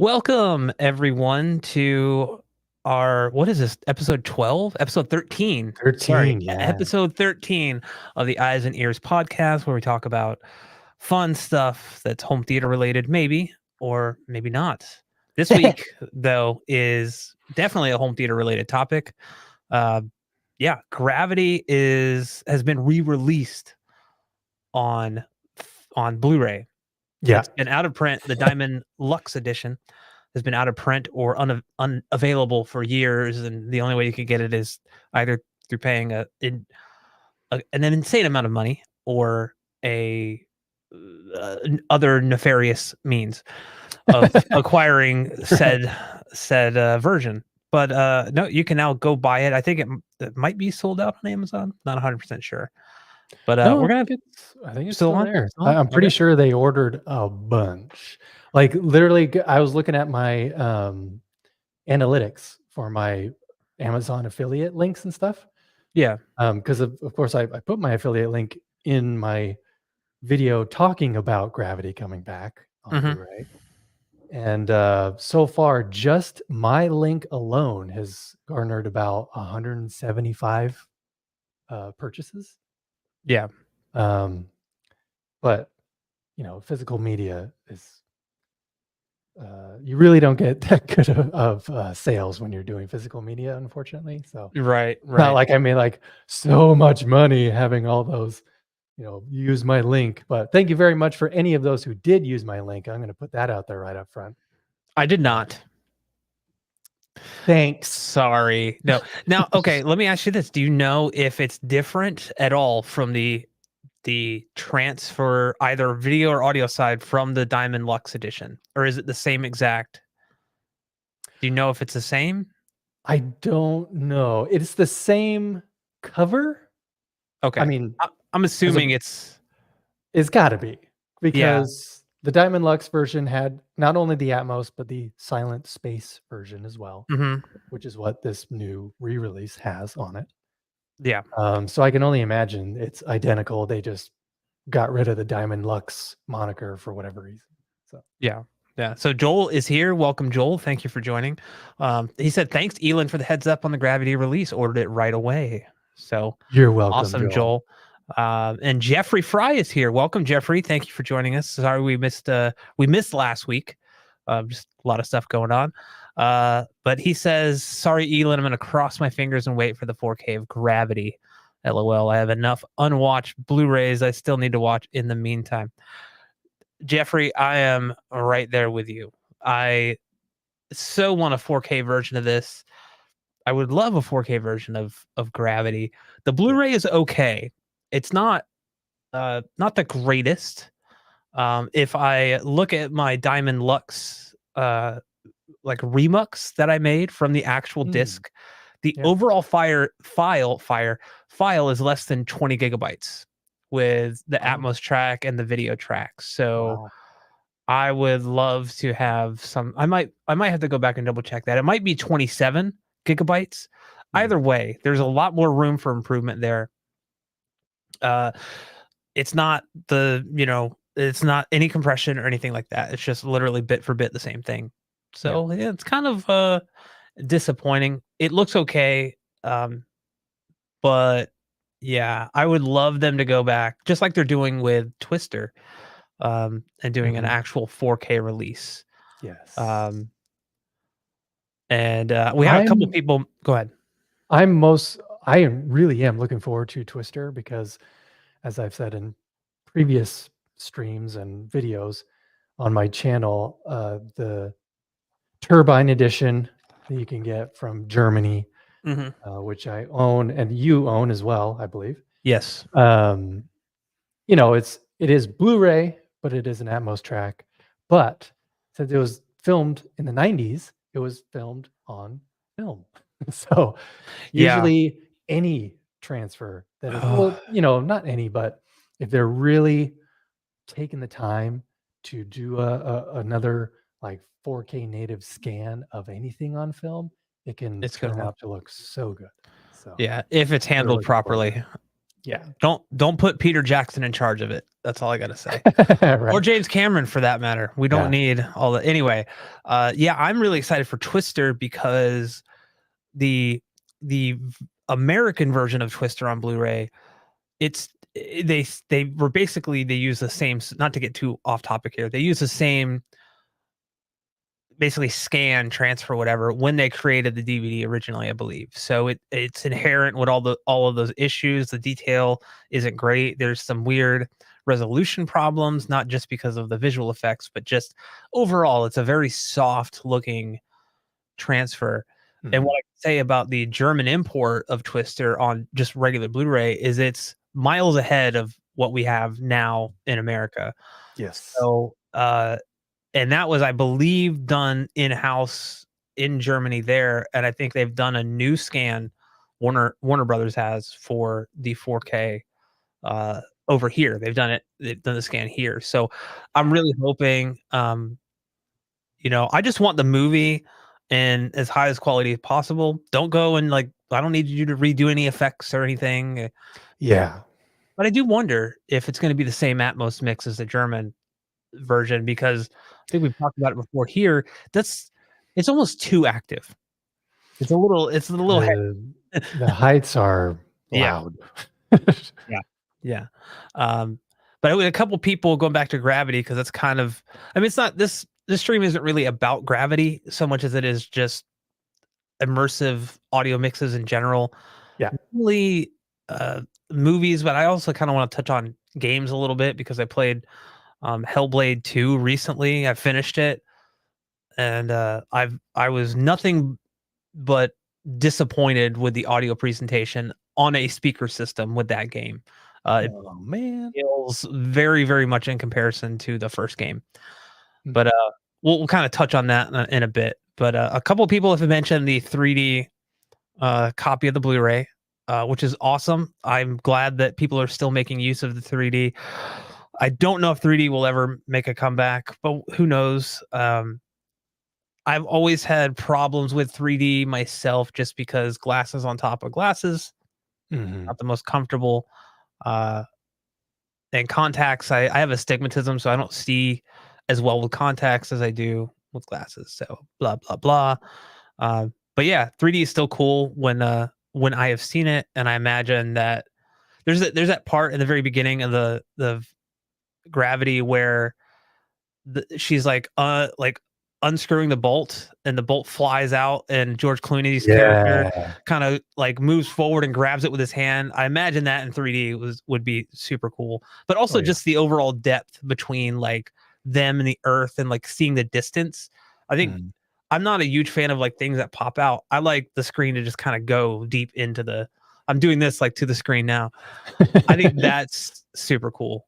Welcome everyone to our what is this, episode 12? Episode 13. Sorry, 13, yeah. episode 13 of the Eyes and Ears podcast, where we talk about fun stuff that's home theater related, maybe, or maybe not. This week, though, is definitely a home theater related topic. Yeah, Gravity has been re-released on Blu-ray. Yeah. It's been out of print. The Diamond Lux edition has been out of print or unavailable for years, and the only way you can get it is either through paying an insane amount of money or other nefarious means of acquiring said version. But no, you can now go buy it. I think it might be sold out on Amazon. Not 100% sure. But No, we're gonna I think it's still still on. there. Still on? I'm pretty Okay. sure they ordered a bunch. Like literally, I was looking at my analytics for my Amazon affiliate links and stuff. Yeah. Because of course I put my affiliate link in my video talking about Gravity coming back on Mm-hmm. Blu-ray. And so far, just my link alone has garnered about 175 purchases. Yeah. But physical media is you really don't get that good of sales when you're doing physical media, unfortunately. So Right. not like I made like so much money having all those, use my link. But thank you very much for any of those who did use my link. I'm going to put that out there right up front. I did not. Thanks. Sorry. No. Now, okay, let me ask you this. Do you know if it's different at all from the transfer, either video or audio side, from the Diamond Lux edition? Or is it the same exact? Do you know if it's the same? I don't know. It's the same cover. Okay. I mean, I'm assuming it's got to be, yeah. because the Diamond Lux version had not only the Atmos, but the silent space version as well, which is what this new re-release has on it. Yeah. So I can only imagine it's identical. They just got rid of the Diamond Lux moniker for whatever reason. So yeah. Yeah. So Joel is here. Welcome, Joel. Thank you for joining. He said, thanks, Elon, for the heads up on the Gravity release. Ordered it right away. So you're welcome, awesome, Joel. And Jeffrey Fry is here. Welcome, Jeffrey. Thank you for joining us. Sorry we missed last week. Just a lot of stuff going on. But he says, sorry, Elon, I'm going to cross my fingers and wait for the 4K of Gravity. LOL. I have enough unwatched Blu-rays I still need to watch in the meantime. Jeffrey, I am right there with you. I so want a 4K version of this. I would love a 4K version of Gravity. The Blu-ray is okay. It's not the greatest. If I look at my Diamond Lux like remux that I made from the actual disc, the overall file is less than 20 gigabytes with the Atmos track and the video tracks. So I would love to have some. I might have to go back and double check that. It might be 27 gigabytes. Either way, there's a lot more room for improvement there. It's not it's not any compression or anything like that. It's just literally bit for bit the same thing. So yeah, it's kind of disappointing. It looks okay, but yeah, I would love them to go back, just like they're doing with Twister, and doing an actual 4K release. Yes. And we have a couple people. Go ahead. I really am looking forward to Twister, because as I've said in previous streams and videos on my channel, the Turbine edition that you can get from Germany, which I own and you own as well, I believe. Yes. It is Blu-ray, but it is an Atmos track. But since it was filmed in the 90s, it was filmed on film. So usually any transfer that is, not any, but if they're really taking the time to do another like 4K native scan of anything on film, it can turn out to look so good. So yeah, if it's handled properly. Yeah. Don't put Peter Jackson in charge of it. That's all I gotta say. Or Right. James Cameron for that matter. We don't Yeah. need all the anyway. Yeah, I'm really excited for Twister because the American version of Twister on Blu-ray, it's they were basically they use the same, not to get too off topic here. They use the same basically scan, transfer, whatever, when they created the DVD originally, I believe. So it's inherent with all of those issues. The detail isn't great. There's some weird resolution problems, not just because of the visual effects, but just overall, it's a very soft looking transfer. And what Mhm. I can say about the German import of Twister on just regular Blu-ray is it's miles ahead of what we have now in America. Yes. So, and that was, I believe, done in-house in Germany there, and I think they've done a new scan, Warner Brothers has, for the 4K, over here. They've done the scan here, so I'm really hoping, I just want the movie in as high as quality as possible. Don't go and, like, I don't need you to redo any effects or anything, Yeah. but I do wonder if it's gonna be the same Atmos mix as the German version, because I think we've talked about it before here. That's It's almost too active. It's a little The the heights are yeah, loud. yeah, yeah. Um, but with a couple people going back to Gravity, because that's kind of, I mean, it's not this stream isn't really about Gravity so much as it is just immersive audio mixes in general. Yeah. Really, uh, movies, but I also kind of want to touch on games a little bit because I played Hellblade 2 recently. I finished it, and I was nothing but disappointed with the audio presentation on a speaker system with that game. It Oh, man. feels very, very much in comparison to the first game. Mm. But we'll kind of touch on that in a bit. But a couple of people have mentioned the 3D copy of the Blu-ray, which is awesome. I'm glad that people are still making use of the 3D. I don't know if 3D will ever make a comeback, but who knows? I've always had problems with 3D myself just because glasses on top of glasses, Mhm. not the most comfortable. Uh, and contacts, I have astigmatism, so I don't see as well with contacts as I do with glasses. So blah blah blah. But yeah, 3D is still cool when I have seen it, and I imagine that there's that part in the very beginning of the Gravity where she's like unscrewing the bolt and the bolt flies out and George Clooney's character Yeah. kind of like moves forward and grabs it with his hand. I imagine that in 3D would be super cool. But Oh, also yeah. just the overall depth between like them and the earth and like seeing the distance. I think Mhm. I'm not a huge fan of like things that pop out. I like the screen to just kind of go deep into the I'm doing this like to the screen now. I think that's super cool.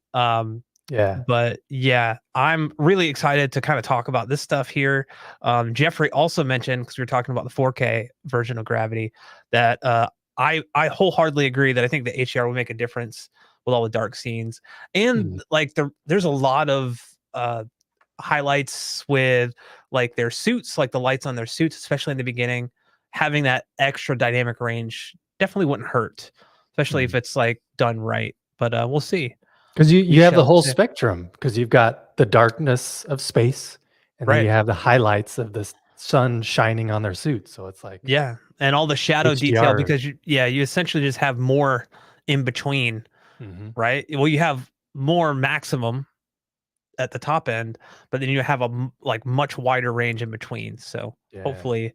Yeah. But yeah, I'm really excited to kind of talk about this stuff here. Jeffrey also mentioned, because we were talking about the 4K version of Gravity, that I wholeheartedly agree that I think the HDR will make a difference with all the dark scenes, Mhm. and like there's a lot of highlights with like their suits, like the lights on their suits, especially in the beginning. Having that extra dynamic range definitely wouldn't hurt, especially if Mhm. it's like done right. But we'll see. 'Cause We you have the shall whole see. spectrum, because 'cause you've got the darkness of space, and then Right. you have the highlights of the sun shining on their suits, so it's like Yeah, and all the shadow detail, HDR. because you essentially just have more in between, Mhm. right? Well, you have more maximum at the top end, but then you have a like much wider range in between. So Yeah. hopefully,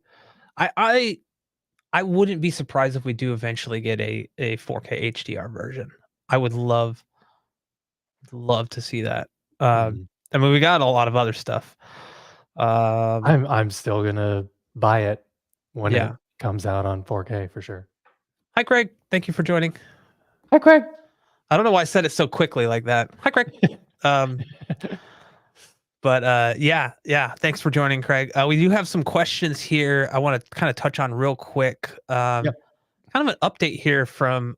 I I I wouldn't be surprised if we do eventually get a 4K HDR version. I would love to see that. Mhm. I mean, we got a lot of other stuff. Um, I'm still gonna buy it when it yeah. comes out on 4K for sure. Hi, Craig. Thank you for joining. Hi, Craig. I don't know why I said it so quickly like that. Hi, Craig. Um, But yeah, yeah. Thanks for joining, Craig. We do have some questions here. I want to kind of touch on real quick. Yep. Kind of an update here from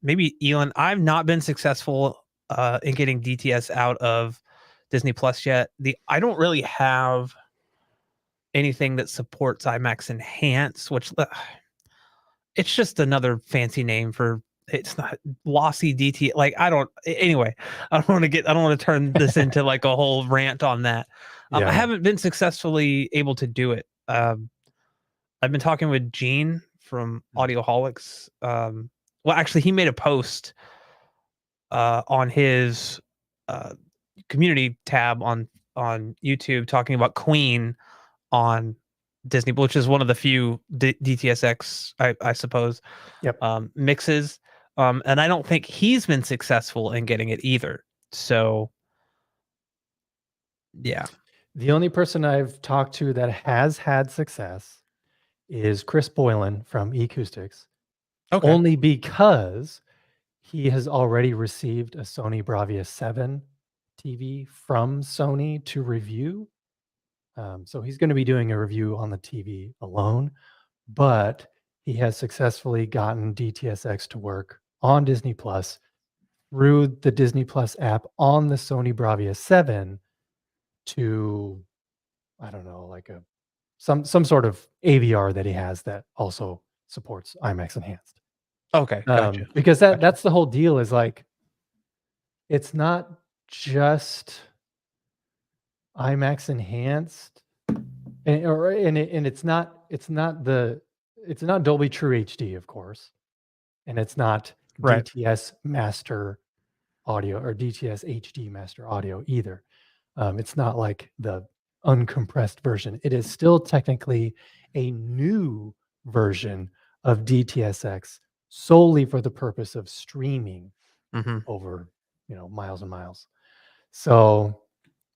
maybe Elon. I've not been successful in getting DTS out of Disney Plus yet. The I don't really have anything that supports IMAX Enhance, which it's just another fancy name for it's not lossy DT. Like anyway, I don't want to turn this into like a whole rant on that. I haven't been successfully able to do it. I've been talking with Gene from Audioholics. Well, actually, he made a post on his uh, community tab on YouTube talking about Queen on Disney, which is one of the few DTSX, I suppose, mixes. And I don't think he's been successful in getting it either. So, yeah. The only person I've talked to that has had success is Chris Boylan from Acoustics. Okay. Only because he has already received a Sony Bravia 7 TV from Sony to review. So he's going to be doing a review on the TV alone, but he has successfully gotten DTSX to work on Disney Plus through the Disney Plus app on the Sony Bravia 7 to, I don't know, like some sort of AVR that he has that also supports IMAX Enhanced. Okay, gotcha. Because that's the whole deal, is like, it's not just IMAX Enhanced, and it's not Dolby True HD, of course, and it's not DTS Master Audio or DTS HD Master Audio either. It's not like the uncompressed version. It is still technically a new version of DTSX solely for the purpose of streaming over, miles and miles. So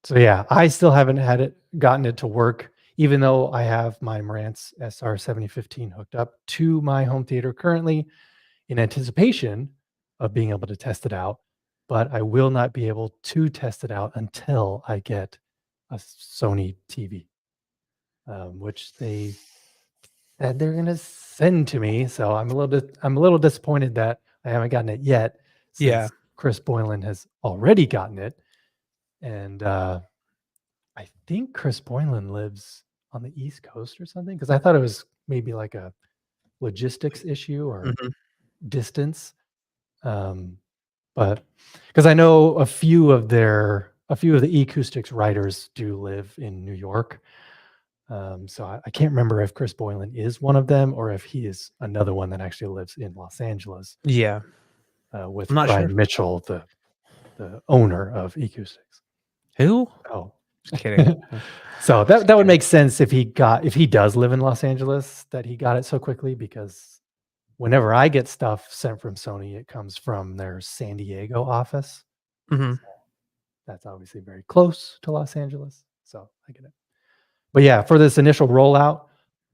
yeah, I still haven't gotten it to work, even though I have my Marantz SR7015 hooked up to my home theater currently in anticipation of being able to test it out. But I will not be able to test it out until I get a Sony TV, which they said they're going to send to me. So I'm a little disappointed that I haven't gotten it yet, since Chris Boylan has already gotten it. And I think Chris Boylan lives on the East Coast or something, because I thought it was maybe like a logistics issue or distance. But because I know a few of the Acoustics writers do live in New York. So I can't remember if Chris Boylan is one of them or if he is another one that actually lives in Los Angeles. Yeah. With Brian Mitchell, the owner of Acoustics. Who? Oh, just kidding. So that would make sense if he does live in Los Angeles, that he got it so quickly, because whenever I get stuff sent from Sony, it comes from their San Diego office. So that's obviously very close to Los Angeles. So I get it. But yeah, for this initial rollout,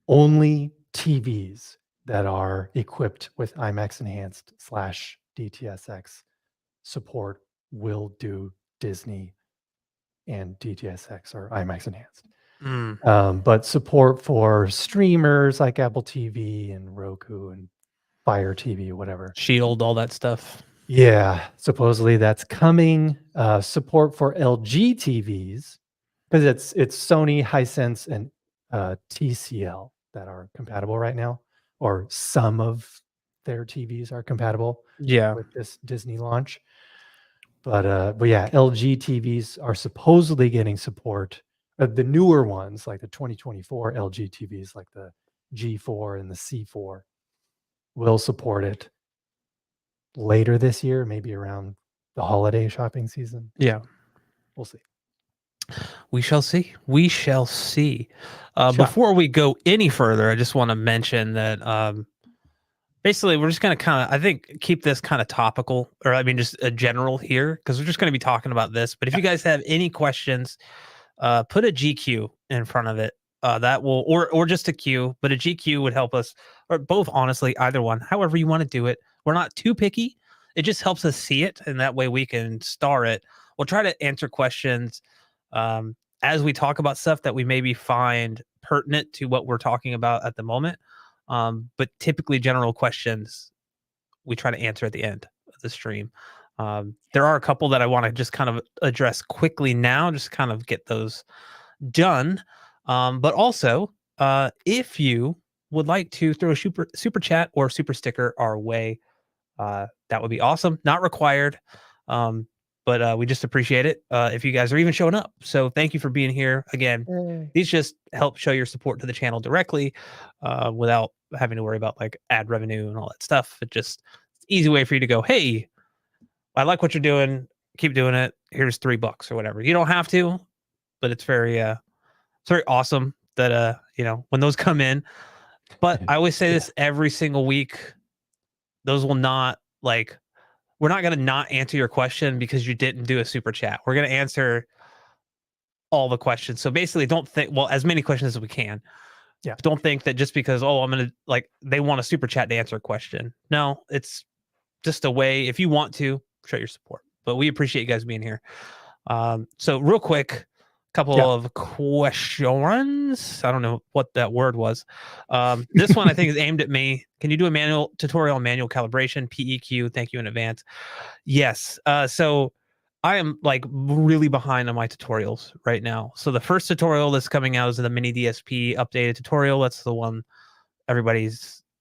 only TVs that are equipped with IMAX Enhanced / DTSX support will do Disney and DTSX or IMAX Enhanced. But support for streamers like Apple TV and Roku and Fire TV, whatever. Shield, all that stuff. Yeah, supposedly that's coming. Support for LG TVs, because it's Sony, Hisense, and TCL that are compatible right now, or some of their TVs are compatible with this Disney launch. But yeah, LG TVs are supposedly getting support. The newer ones, like the 2024 LG TVs, like the G4 and the C4, will support it later this year, maybe around the holiday shopping season. Yeah. We'll see. We shall see. We shall see. Before we go any further, I just want to mention that basically we're just going to kind of, I think, keep this kind of topical, or I mean, just a general here, because we're just going to be talking about this. But if you guys have any questions, put a GQ in front of it. That will, or just a Q, but a GQ would help us, or both, honestly, either one, however you want to do it. We're not too picky. It just helps us see it, and that way we can star it. We'll try to answer questions as we talk about stuff that we maybe find pertinent to what we're talking about at the moment. But typically general questions we try to answer at the end of the stream. There are a couple that I want to just kind of address quickly now, just kind of get those done. But also, if you would like to throw a super chat or super sticker our way, that would be awesome. Not required. But we just appreciate it if you guys are even showing up. So thank you for being here. Again, Yay. these just help show your support to the channel directly without having to worry about like ad revenue and all that stuff. It just easy way for you to go, hey, I like what you're doing. Keep doing it. Here's $3 or whatever. You don't have to, but it's very awesome that when those come in. But I always say this every single week. Those will not we're not going to not answer your question because you didn't do a super chat. We're going to answer all the questions. So basically don't think, as many questions as we can. Yeah. Don't think that just because, I'm going to they want a super chat to answer a question. No, it's just a way, if you want to, show your support. But we appreciate you guys being here. So real quick, couple of questions. I don't know what that word was. This one I think is aimed at me. Can you do a manual tutorial on manual calibration, PEQ? Thank you in advance. Yes. So I am really behind on my tutorials right now. So the first tutorial that's coming out is the mini DSP updated tutorial. That's the one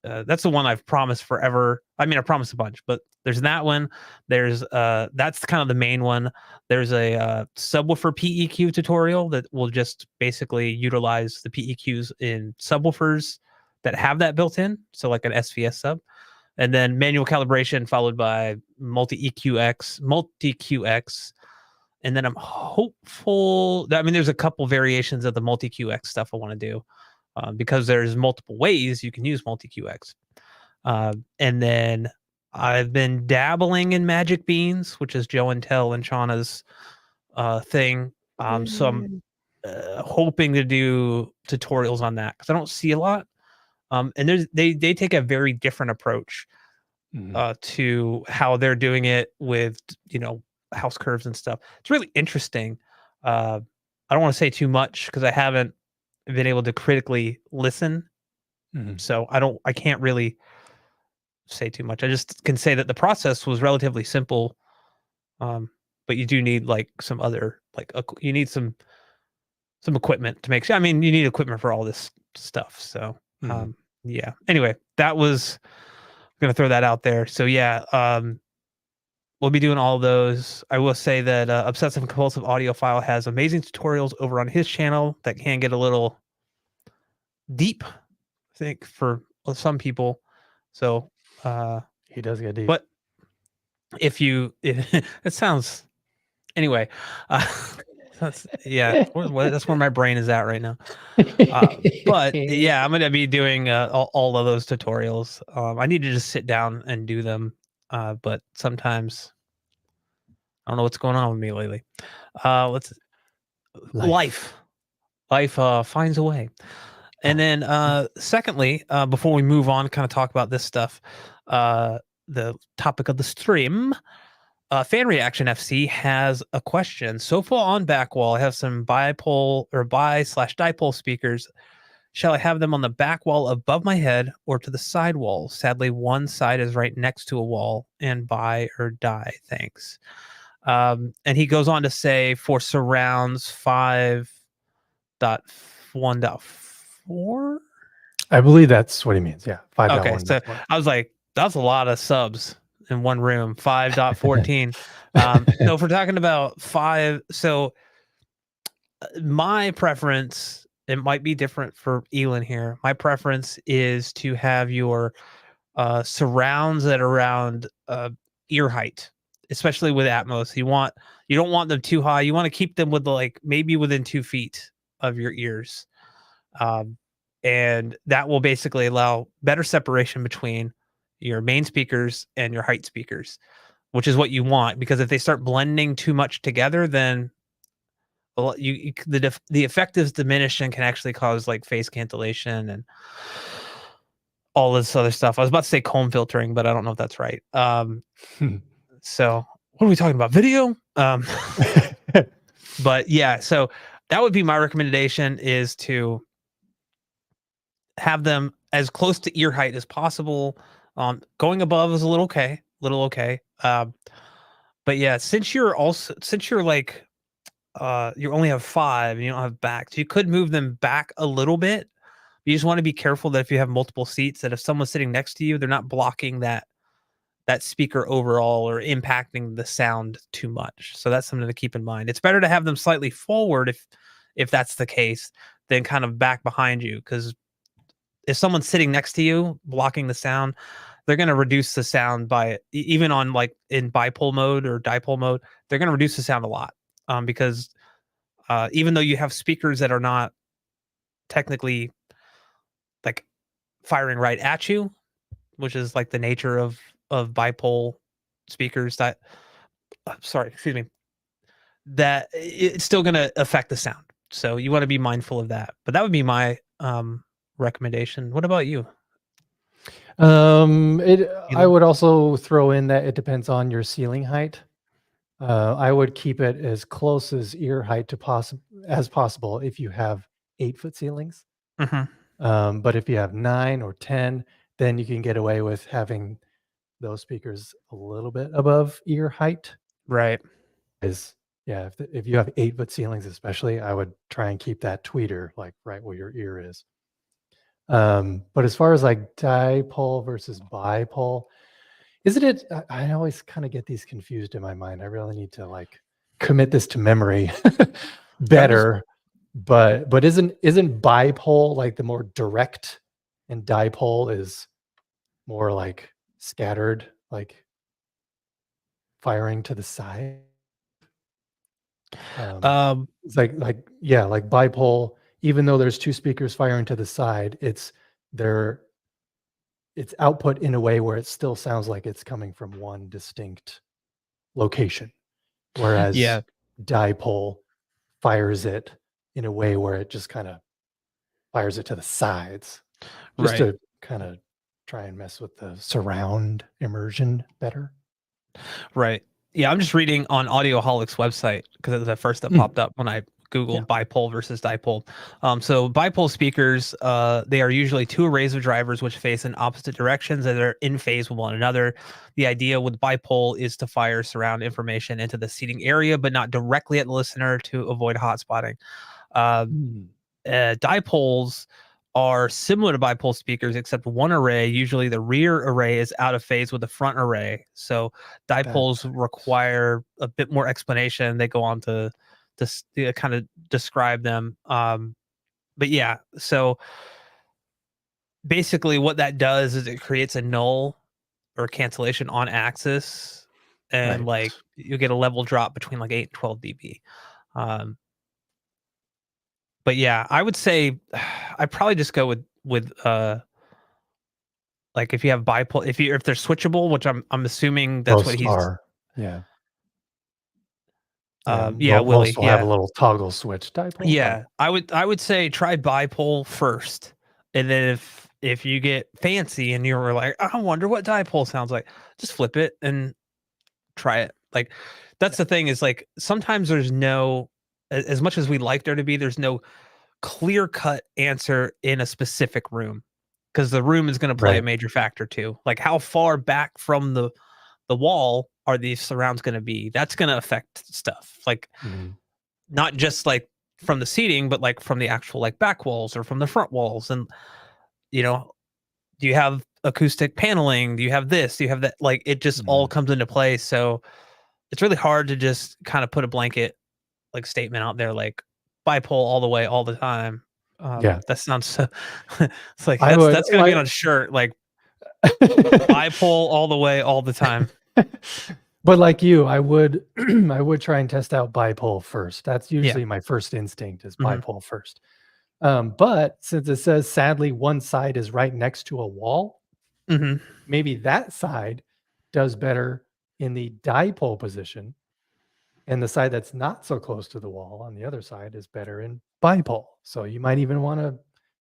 that's the one I've promised forever. I mean, I promised a bunch, but there's that one. There's that's kind of the main one. There's a subwoofer PEQ tutorial that will just basically utilize the PEQs in subwoofers that have that built in. So like an SVS sub, and then manual calibration followed by multi-QX. And then I'm hopeful that, there's a couple variations of the multi-QX stuff I want to do. Because there's multiple ways you can use multi-QX. And then I've been dabbling in magic beans, which is Joe and Tell and Shauna's thing. So I'm hoping to do tutorials on that because I don't see a lot. And they take a very different approach to how they're doing it with, house curves and stuff. It's really interesting. I don't want to say too much because I haven't been able to critically listen. So I can't really say too much. I just can say that the process was relatively simple. But you do need some other, you need some equipment to make sure. You need equipment for all this stuff. So, yeah. Anyway, that was going to throw that out there. So yeah, we'll be doing all those. I will say that Obsessive Compulsive Audiophile has amazing tutorials over on his channel that can get a little deep, I think, for some people. So he does get deep. But if it sounds anyway, that's where my brain is at right now. But yeah, I'm gonna be doing all of those tutorials. I need to just sit down and do them. But sometimes I don't know what's going on with me lately. Life finds a way. And then secondly, before we move on, kind of talk about this stuff, the topic of the stream, Fan Reaction FC has a question. So far on back wall, I have some bipole or bi/dipole speakers. Shall I have them on the back wall above my head or to the side wall? Sadly, one side is right next to a wall, and buy or die. Thanks. And he goes on to say for surrounds 5.1.4. I believe that's what he means. Yeah. 5.1. Okay. So I was like, that's a lot of subs in one room. 5.14. So if we're talking about 5, so my preference, it might be different for Elon here. My preference is to have your surrounds at around ear height, especially with Atmos. You don't want them too high. You want to keep them with maybe within 2 feet of your ears. And that will basically allow better separation between your main speakers and your height speakers, which is what you want, because if they start blending too much together, then the effect is diminished and can actually cause phase cancellation and all this other stuff. I was about to say comb filtering, but I don't know if that's right. So what are we talking about? Video? But yeah, so that would be my recommendation, is to have them as close to ear height as possible. Going above is a little okay. But yeah, since you're you only have 5 and you don't have backs, you could move them back a little bit. You just want to be careful that if you have multiple seats, that if someone's sitting next to you, they're not blocking that that speaker overall or impacting the sound too much. So that's something to keep in mind. It's better to have them slightly forward if that's the case than kind of back behind you, because if someone's sitting next to you blocking the sound, they're going to reduce the sound by even on like in bipole mode or dipole mode, they're going to reduce the sound a lot, because even though you have speakers that are not technically like firing right at you, which is like the nature of bipole speakers that sorry, excuse me, that it's still going to affect the sound. So you want to be mindful of that. But that would be my recommendation. What about you? I would also throw in that it depends on your ceiling height. I would keep it as close as ear height as possible if you have 8-foot ceilings. Mhm. But if you have 9 or 10, then you can get away with having those speakers a little bit above ear height. Right. Is yeah, if you have 8-foot ceilings, especially, I would try and keep that tweeter like right where your ear is. But as far as like dipole versus bipole, isn't it? I always kind of get these confused in my mind. I really need to like commit this to memory better. But isn't bipole like the more direct, and dipole is more like scattered, like firing to the side? Um, It's like yeah, like bipole. Even though there's two speakers firing to the side, their it's output in a way where it still sounds like it's coming from one distinct location, whereas yeah, dipole fires it in a way where it just kind of fires it to the sides, just right. to kind of try and mess with the surround immersion better. Right. Yeah, I'm just reading on Audioholic's website because it was the first that Mm, popped up when I yeah. Googled bipole versus dipole. So bipole speakers, they are usually two arrays of drivers which face in opposite directions and are in phase with one another. The idea with bipole is to fire surround information into the seating area, but not directly at the listener to avoid hotspotting. Um, Mm, Dipoles are similar to bipole speakers, except one array, usually the rear array, is out of phase with the front array. So that dipoles require a bit more explanation. They go on to kind of describe them. But yeah, so basically, what that does is it creates a null or cancellation on axis, and right. like you get a level drop between like 8 and 12 dB. Um, but yeah, I would say I'd probably just go with like if you have bipole, if they're switchable, which I'm assuming that's what Most he's are. Yeah. Yeah. yeah, Most Willie, will have a yeah. little toggle switch. Dipole, Yeah. bipole. I would say try bipole first. And then if you get fancy and you're like, I wonder what dipole sounds like, just flip it and try it. Like that's Yeah. the thing is like sometimes there's no as much as we like there to be, there's no clear cut answer in a specific room because the room is going to play a Right. major factor too. Like how far back from the wall are these surrounds going to be? That's going to affect stuff. Like Mhm. not just like from the seating, but like from the actual like back walls or from the front walls. And you know, do you have acoustic paneling? Do you have this? Do you have that? Like it just all Mhm. comes into play. So it's really hard to just kind of put a blanket like statement out there like bipole all the way all the time. Yeah. That sounds so it's like I that's would that's gonna be like on a shirt, like bipole all the way all the time. but like you, I would I would try and test out bipole first. That's Yeah. usually my first instinct is Mhm. bipole first. But since it says sadly one side is right next to a wall, Mhm. maybe that side does better in the dipole position, and the side that's not so close to the wall on the other side is better in bipole. So you might even want to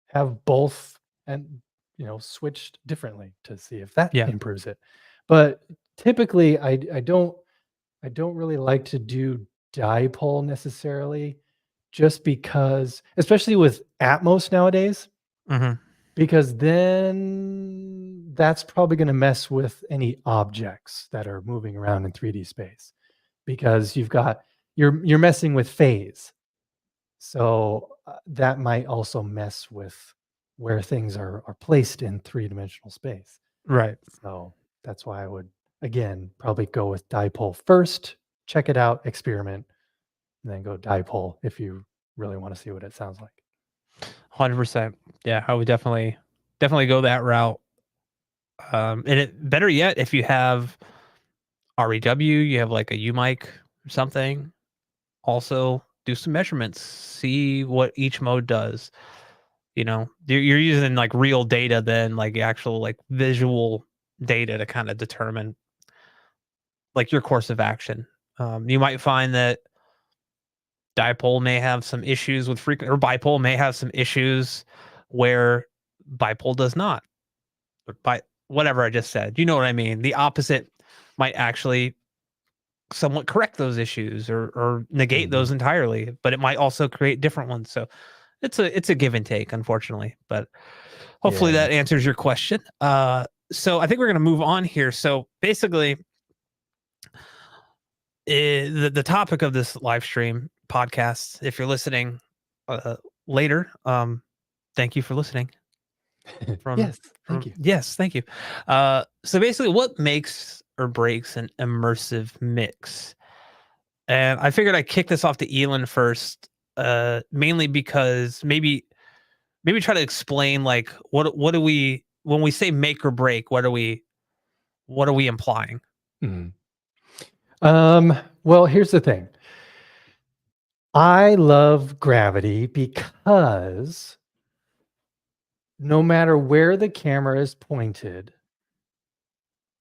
have both and switched differently to see if that Yeah. improves it. But typically I don't really like to do dipole necessarily, just because, especially with Atmos nowadays, Mhm. because then that's probably going to mess with any objects that are moving around in 3D space, because you're messing with phase. So that might also mess with where things are placed in three-dimensional space. Right. So that's why again, probably go with dipole first, check it out, experiment, and then go dipole if you really want to see what it sounds like. 100%. Yeah, I would definitely go that route. And it better yet if you have REW, you have like a U mic or something. Also, do some measurements, see what each mode does. You know, you're using like real data, then like actual like visual data to kind of determine like your course of action. You might find that dipole may have some issues with frequency, or bipole may have some issues where bipole does not. Or by whatever I just said, you know what I mean. The opposite might actually somewhat correct those issues or negate those entirely, but it might also create different ones. So it's a give and take, unfortunately. But hopefully Yeah. that answers your question. So I think we're gonna move on here. So basically, the topic of this live stream podcast, if you're listening later, thank you for listening. Yes, thank you. Yes, thank you. So basically, what makes or breaks an immersive mix? And I figured I'd kick this off to Elon first, mainly because maybe try to explain like what do we, when we say make or break, what are we implying? Mhm. Well, here's the thing. I love Gravity because no matter where the camera is pointed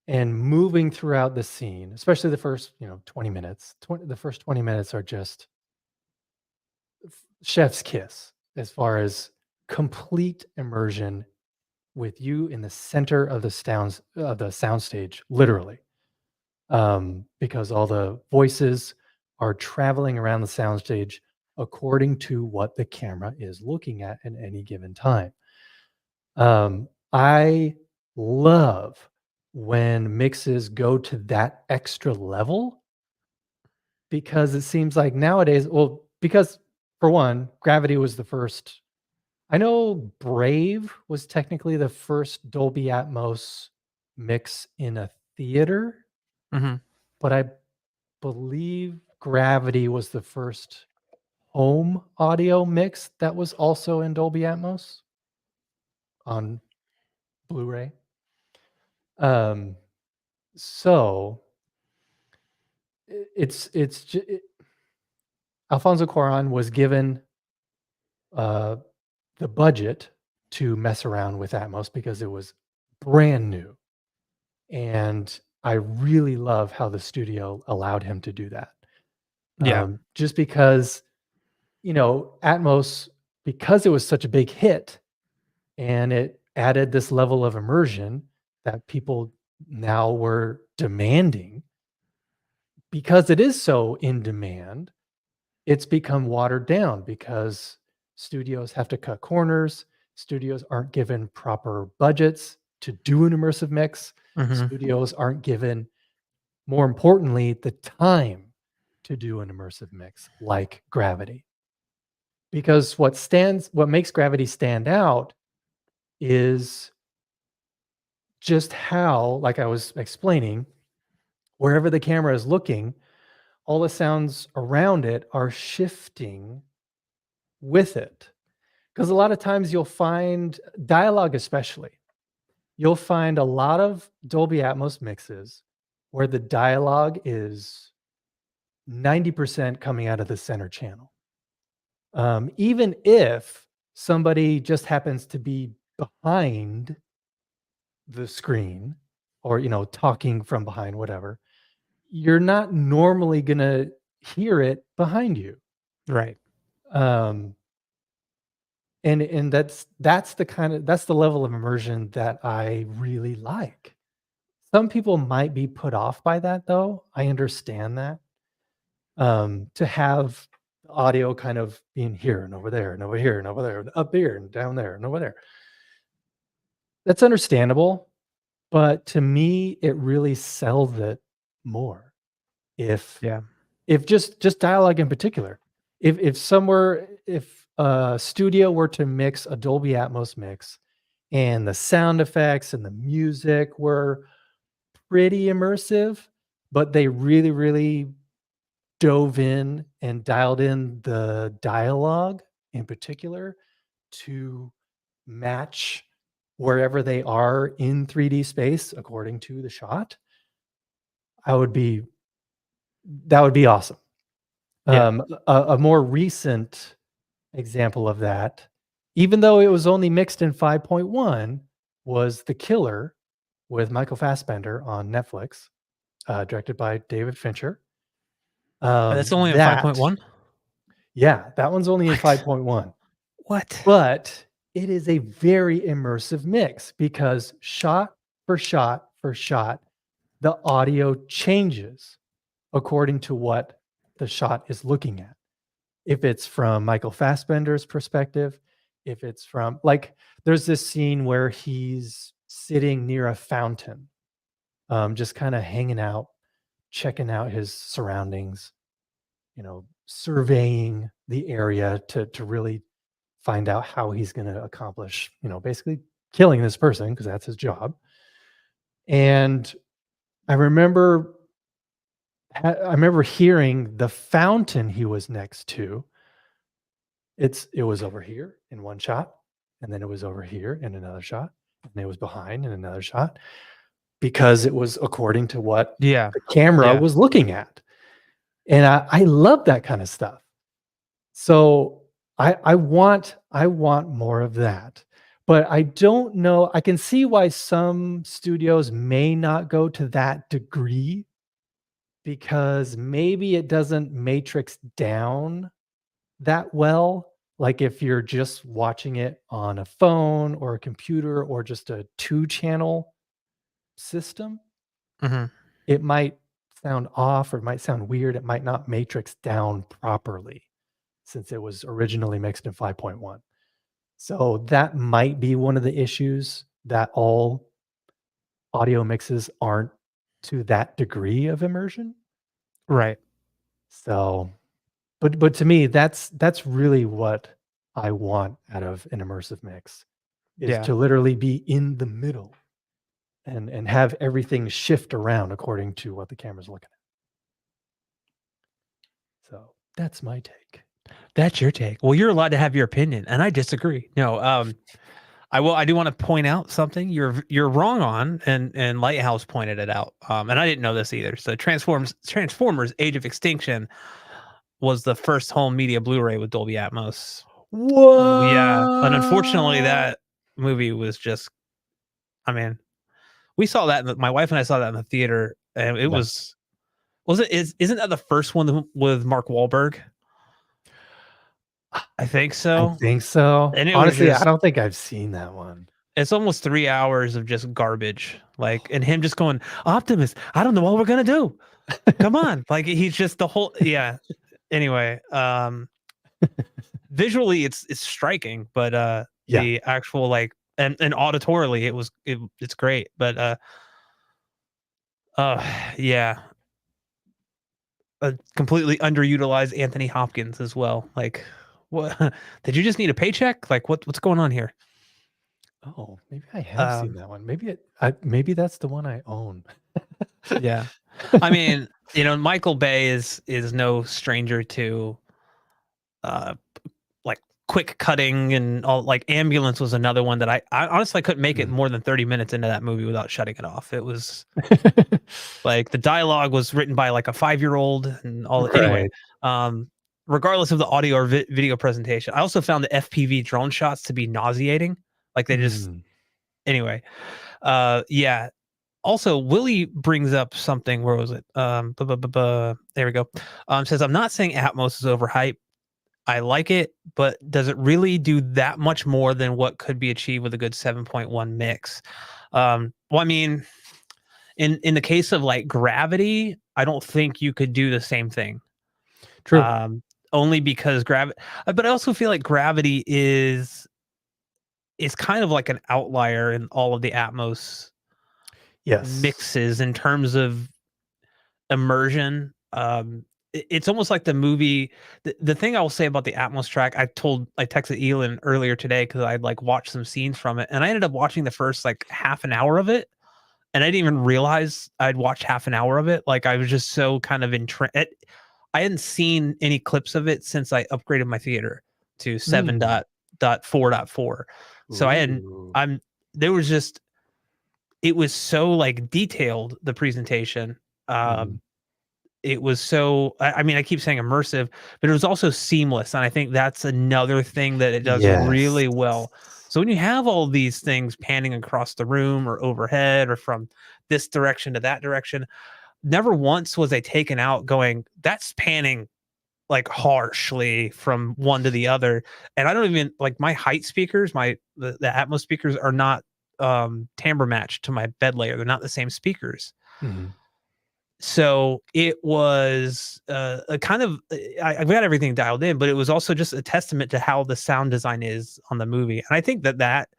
and moving throughout the scene, especially the first, 20 minutes, the first 20 minutes are just chef's kiss as far as complete immersion with you in the center of the soundstage, literally. Because all the voices are traveling around the soundstage according to what the camera is looking at any given time. I love when mixes go to that extra level because it seems like nowadays, well, because for one, Gravity was the first. I know Brave was technically the first Dolby Atmos mix in a theater, Mm-hmm. but I believe Gravity was the first home audio mix that was also in Dolby Atmos on Blu-ray. Um, so Alfonso Cuarón was given uh, the budget to mess around with Atmos because it was brand new, and I really love how the studio allowed him to do that. Yeah. Just because Atmos, because it was such a big hit and it added this level of immersion that people now were demanding, because it is so in demand, it's become watered down because studios have to cut corners. Studios aren't given proper budgets to do an immersive mix. Mm-hmm. Studios aren't given, more importantly, the time to do an immersive mix like Gravity. Because what makes Gravity stand out is just how, like I was explaining, wherever the camera is looking, all the sounds around it are shifting with it. Because a lot of times you'll find dialogue, especially, you'll find a lot of Dolby Atmos mixes where the dialogue is 90% coming out of the center channel. Even if somebody just happens to be behind the screen or, talking from behind, whatever, you're not normally going to hear it behind you. Right. Um, and that's the level of immersion that I really like. Some people might be put off by that, though. I understand that. To have audio kind of being here and over there and over here and over there and up here and down there and over there. That's understandable, but to me, it really sells it more. If Yeah. just dialogue in particular, if a studio were to mix a Dolby Atmos mix and the sound effects and the music were pretty immersive, but they really, really dove in and dialed in the dialogue in particular to match wherever they are in 3D space according to the shot. I would be that would be awesome. Yeah. A more recent example of that, even though it was only mixed in 5.1, was The Killer with Michael Fassbender on Netflix, directed by David Fincher. That's only in That 5.1. Yeah, that one's only in What? 5.1, What? but it is a very immersive mix because shot for shot for shot, the audio changes according to what the shot is looking at. If it's from Michael Fassbender's perspective, if it's from like there's this scene where he's sitting near a fountain, just kind of hanging out, checking out his surroundings, surveying the area to really find out how he's going to accomplish, basically killing this person because that's his job. And I remember I remember hearing the fountain he was next to. It was over here in one shot, and then it was over here in another shot, and it was behind in another shot because it was according to what Yeah. the camera Yeah. was looking at. And I love that kind of stuff. So I want more of that. But I don't know. I can see why some studios may not go to that degree because maybe it doesn't matrix down that well. Like if you're just watching it on a phone or a computer or just a 2-channel system, Mhm. it might sound off or it might sound weird. It might not matrix down properly since it was originally mixed in 5.1. So that might be one of the issues that all audio mixes aren't to that degree of immersion. Right. So, but to me, that's really what I want out of an immersive mix is Yeah. to literally be in the middle and have everything shift around according to what the camera's looking at. So that's my take. That's your take. Well, you're allowed to have your opinion, and I disagree. No, I do want to point out something you're wrong on, and Lighthouse pointed it out. And I didn't know this either. So Transformers: Age of Extinction was the first home media Blu-ray with Dolby Atmos. Yeah, and unfortunately, What? that movie was just. I mean, we saw that. My wife and I saw that in the theater, and it Yeah. was it isn't that the first one with Mark Wahlberg? I think I so. think so. And it was Honestly, I just don't think I've seen that one. it's almost 3 hours of just garbage, like, and him just going, "Optimus, I don't know what we're gonna do. Come on." Like, he's just the whole yeah. Anyway, visually, it's striking, but, Yeah. the actual, like and auditorily, it's great, but, uh, yeah, completely underutilized Anthony Hopkins as well, like, what did you just need a paycheck? Like, what's going on here? Oh, maybe I have seen Um, that one. Maybe that's the one I own. yeah. I mean, Michael Bay is no stranger to uh like quick cutting and all. Like Ambulance was another one that I honestly couldn't make it Mm. more than 30 minutes into that movie without shutting it off. It was like the dialogue was written by like a 5-year-old and all. Anyway, Right. um regardless of the audio or video presentation, I also found the FPV drone shots to be nauseating. Like they just Mm. anyway. Yeah, also, Willie brings up something. Where was it? There we go. Says, I'm not saying Atmos is overhyped. I like it, but does it really do that much more than what could be achieved with a good 7.1 mix? Well, I mean, in the case of like Gravity, I don't think you could do the same thing. True. Only because Gravity, but I also feel like Gravity is kind of like an outlier in all of the Atmos Yes. mixes in terms of immersion. It's almost like the movie. The thing I will say about the Atmos track, I texted Elon earlier today because I'd like watched some scenes from it, and I ended up watching the first like half an hour of it, and I didn't even realize I'd watched half an hour of it. Like I was just so kind of I hadn't seen any clips of it since I upgraded my theater to Mm. 7.4.4. So I hadn't. Ooh. I'm there was just it was so like detailed, the presentation. Mhm. It was so I mean, I keep saying immersive, but it was also seamless, and I think that's another thing that it does Yes. really well. So when you have all these things panning across the room or overhead or from this direction to that direction, never once was I taken out going, that's panning like harshly from one to the other. And I don't even like my height speakers, the Atmos speakers are not timbre matched to my bed layer. They're not the same speakers. Mhm. So it was a kind of I've got everything dialed in, but it was also just a testament to how the sound design is on the movie. And I think that that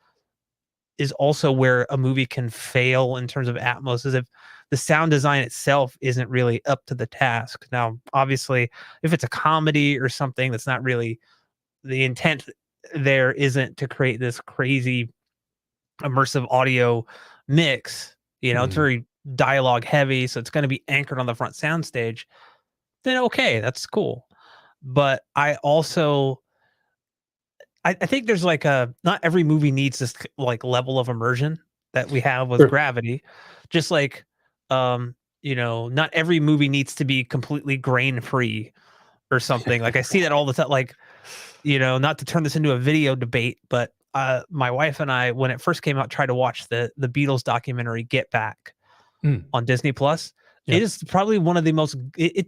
is also where a movie can fail in terms of Atmos is if the sound design itself isn't really up to the task. Now, obviously, if it's a comedy or something that's not really the intent there isn't to create this crazy immersive audio mix, it's Mhm. very dialogue heavy, so it's going to be anchored on the front soundstage, then okay, that's cool. But I think there's like a not every movie needs this like level of immersion that we have with Sure. Gravity. Just like not every movie needs to be completely grain free or something. Like I see that all the time. Like, not to turn this into a video debate, but my wife and I, when it first came out, tried to watch the Beatles documentary Get Back Mm. on Disney Plus. It Yep. is probably one of the most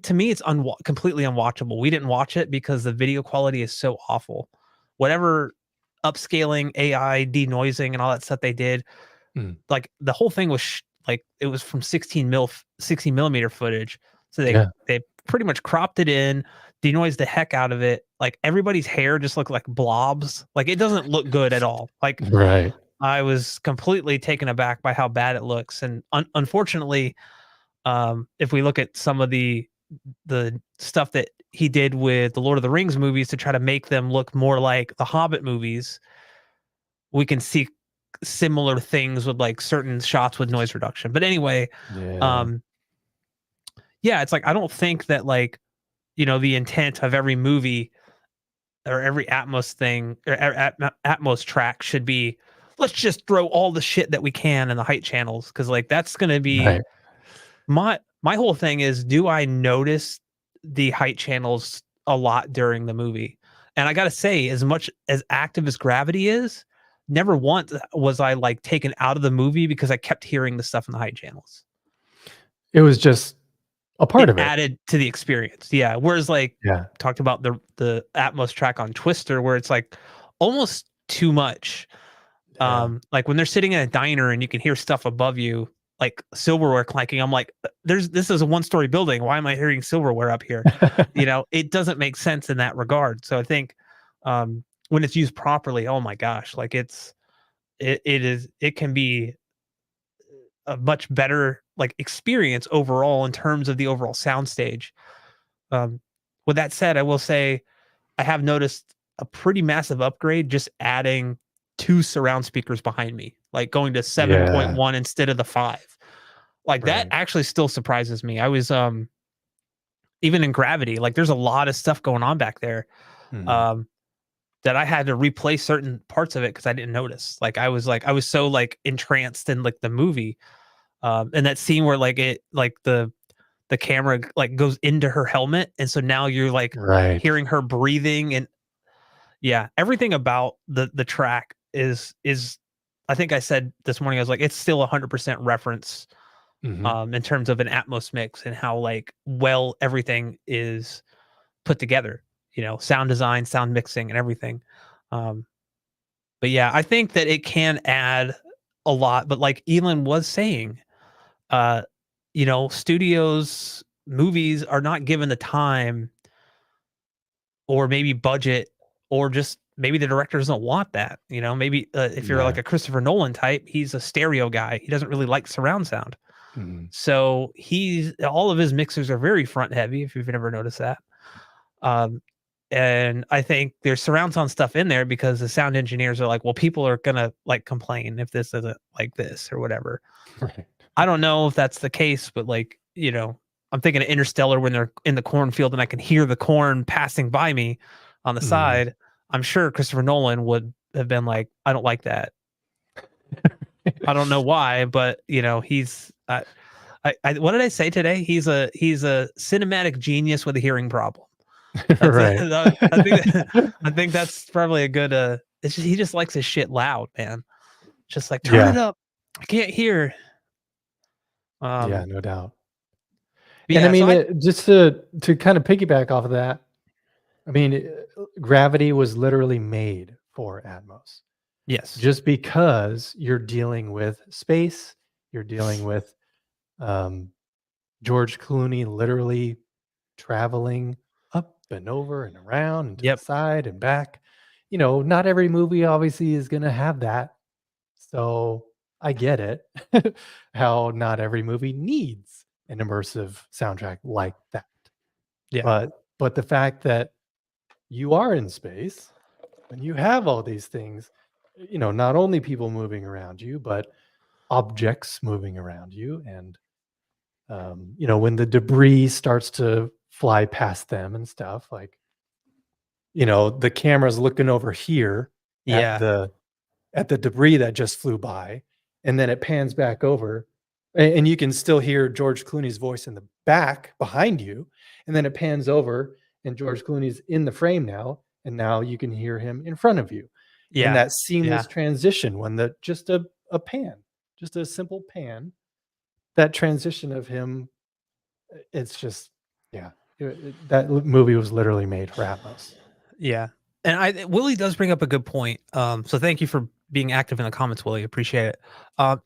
to me it's completely unwatchable. We didn't watch it because the video quality is so awful. Whatever upscaling, AI, denoising, and all that stuff they did, Mm. like the whole thing was like it was from 60 millimeter footage. So Yeah. they pretty much cropped it in, denoised the heck out of it. Like everybody's hair just looked like blobs. Like it doesn't look good at all. Like Right. I was completely taken aback by how bad it looks. And unfortunately, if we look at some of the stuff that he did with the Lord of the Rings movies to try to make them look more like the Hobbit movies, we can see similar things with like certain shots with noise reduction. But anyway, Yeah. um, yeah, it's like I don't think that like the intent of every movie or every Atmos thing or Atmos track should be let's just throw all the shit that we can in the height channels because like that's gonna be Right. my whole thing is do I notice the height channels a lot during the movie? And I gotta say, as much as active as Gravity is, never once was I like taken out of the movie because I kept hearing the stuff in the height channels. It was just a part It of it. added to the experience. Yeah. Whereas like Yeah. talked about the Atmos track on Twister, where it's like almost too much. Yeah. Like when they're sitting in a diner and you can hear stuff above you, like silverware clanking. I'm like, this is a one-story building. Why am I hearing silverware up here? It doesn't make sense in that regard. So I think when it's used properly, oh my gosh, like it can be a much better like experience overall in terms of the overall soundstage. Um, with that said, I will say I have noticed a pretty massive upgrade just adding 2 surround speakers behind me, like going to Yeah. 7.1 instead of the 5. Like that Right. actually still surprises me. I was even in Gravity, like there's a lot of stuff going on back there. Mhm. Um that I had to replay certain parts of it because I didn't notice. Like I was so like entranced in like the movie. And that scene where like it like the camera like goes into her helmet and so now you're like Right. hearing her breathing and yeah, everything about the track is I think I said this morning I was like it's still 100% reference Mhm. in terms of an Atmos mix and how like well everything is put together, sound design, sound mixing and everything. Um but yeah, I think that it can add a lot, but like Elon was saying, uh studios movies are not given the time or maybe budget or just maybe the director doesn't want that. Maybe if you're like Yeah. a Christopher Nolan type, he's a stereo guy. He doesn't really like surround sound. Mhm. So he's all of his mixers are very front heavy, if you've never noticed that. Um, and I think there's surround sound stuff in there because the sound engineers are like, well, people are gonna like complain if this isn't like this or whatever. Right. I don't know if that's the case, but like, I'm thinking of Interstellar when they're in the cornfield and I can hear the corn passing by me on the Mm. side. I'm sure Christopher Nolan would have been like, I don't like that. I don't know why, but he's what did I say today? He's a cinematic genius with a hearing problem. That's Right. I think that's probably a good it's just he just likes his shit loud, man. Just like turn it Yeah. up. I can't hear. Yeah, Um no doubt. but And I yeah, so mean, I just to kind of piggyback off of that, I mean, Gravity was literally made for Atmos. yes. Just because you're dealing with space, you're dealing with um, George Clooney literally traveling up and over and around and to the Yep. side and back. Not every movie obviously is going to have that. So I get it how not every movie needs an immersive soundtrack like that. Yeah. But the fact that you are in space and you have all these things, not only people moving around you, but objects moving around you. And, when the debris starts to fly past them and stuff, like, the camera's looking over here at Yeah. the debris that just flew by, and then it pans back over, and you can still hear George Clooney's voice in the back behind you, and then it pans over, and George Clooney's in the frame now, and now you can hear him in front of you. And Yeah. that seamless Yeah. transition when just a pan, just a simple pan, that transition of him, it's just, yeah, that movie was literally made for Atmos. Yeah. And Willie does bring up a good point. So thank you for being active in the comments, Willie. Appreciate it.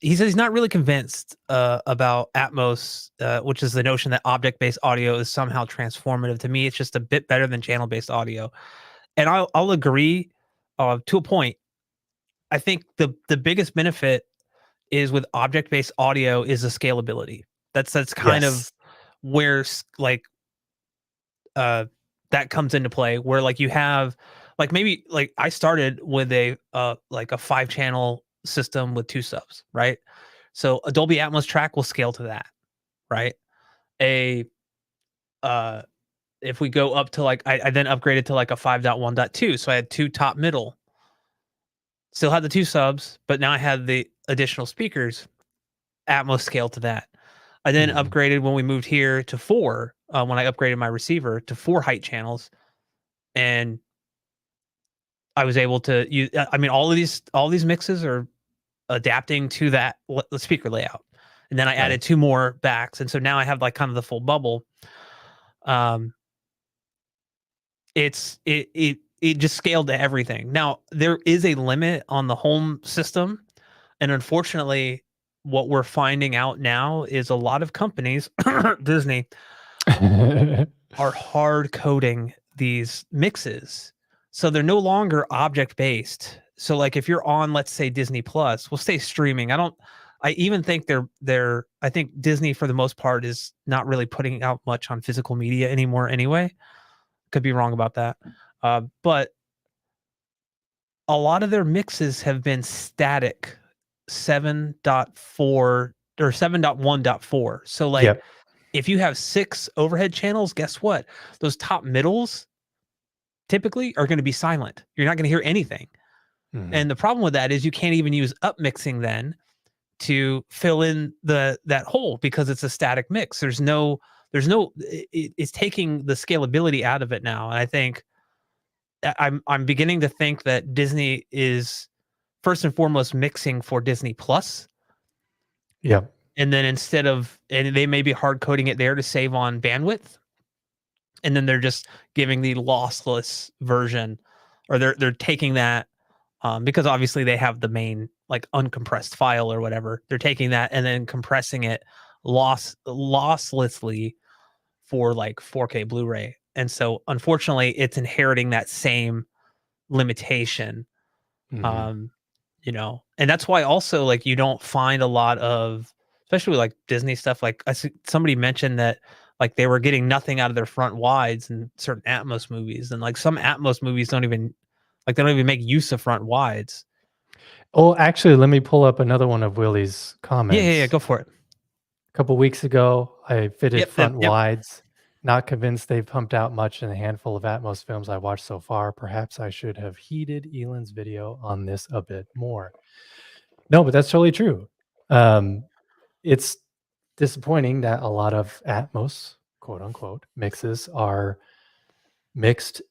He says he's not really convinced about Atmos, which is the notion that object-based audio is somehow transformative. To me, it's just a bit better than channel-based audio. And I'll agree to a point. I think the biggest benefit is with object-based audio is the scalability. That's kind of Yes. where like that comes into play, where like you have like maybe like I started with a like a 5-channel system with 2 subs, right? So a Dolby Atmos track will scale to that, right? A uh if we go up to like I then upgraded to like a 5.1.2, so I had 2 top middle, still had the 2 subs, but now I had the additional speakers. Atmos scale to that. I then Mhm. upgraded when we moved here to 4, when I upgraded my receiver to 4 height channels, and I was able to use. I mean, all these mixes are adapting to that the speaker layout, and then I Right. added 2 more backs, and so now I have like kind of the full bubble. Um, it just scaled to everything. Now there is a limit on the home system, and unfortunately, what we're finding out now is a lot of companies, Disney, are hard coding these mixes. So they're no longer object based. So like if you're on, let's say Disney Plus, we'll stay streaming. I even think I think Disney for the most part is not really putting out much on physical media anymore anyway. Could be wrong about that. But a lot of their mixes have been static 7.4 or 7.1.4. So like Yep. if you have 6 overhead channels, guess what? Those top middles typically are going to be silent. You're not going to hear anything. Mhm. And the problem with that is you can't even use up mixing then to fill in that hole because it's a static mix. It's taking the scalability out of it now. And I think I'm beginning to think that Disney is first and foremost mixing for Disney Plus, Yep. and then and they may be hard coding it there to save on bandwidth, and then they're just giving the lossless version, or they're taking that because obviously they have the main like uncompressed file or whatever. They're taking that and then compressing it losslessly for like 4K Blu-ray, and so unfortunately, it's inheriting that same limitation. Mhm. Um, and that's why also like you don't find a lot of, especially with, like Disney stuff. Like I see somebody mentioned that like they were getting nothing out of their front wides in certain Atmos movies, and like some Atmos movies they don't even make use of front wides. Oh, actually, let me pull up another one of Willie's Yeah, yeah, yeah. comments. Go for it. couple weeks ago, I fitted Yep. front Yep. wides. Not convinced they've pumped out much in a handful of Atmos films I watched so far. Perhaps I should have heeded Elon's video on this a bit more. No, but that's totally true. It's disappointing that a lot of Atmos, quote unquote, mixes are mixed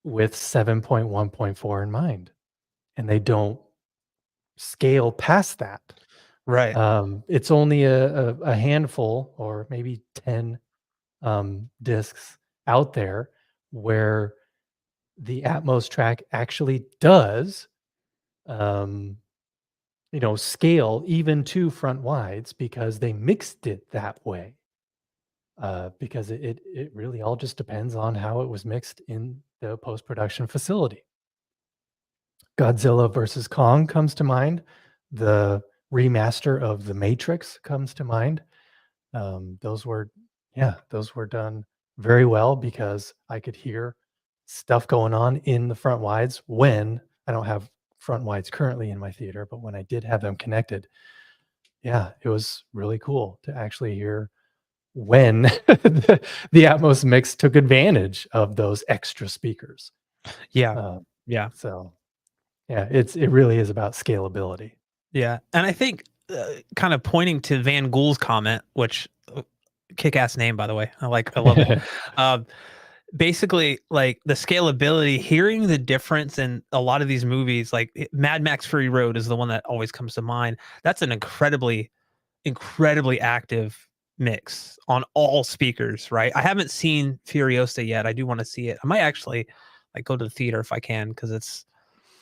with 7.1.4 in mind, and they don't scale past that. Right. It's only a handful or maybe 10 discs out there where the Atmos track actually does, um, scale even to front wides because they mixed it that way. Because it really all just depends on how it was mixed in the post production facility. Godzilla versus Kong comes to mind. The remaster of The Matrix comes to mind. Those were done very well because I could hear stuff going on in the front wides when I don't have front wides currently in my theater, but when I did have them connected, yeah, it was really cool to actually hear when the Atmos mix took advantage of those extra speakers. Yeah. Uh, Yeah. so yeah, it really is about scalability. Yeah. And I think kind of pointing to Van Gool's comment, which kick-ass name, by the way. I love it. Um, Basically, like the scalability, hearing the difference in a lot of these movies, like Mad Max Fury Road is the one that always comes to mind. That's an incredibly active mix on all speakers, right? I haven't seen Furiosa yet. I do want to see it. I might actually like go to the theater if I can, because I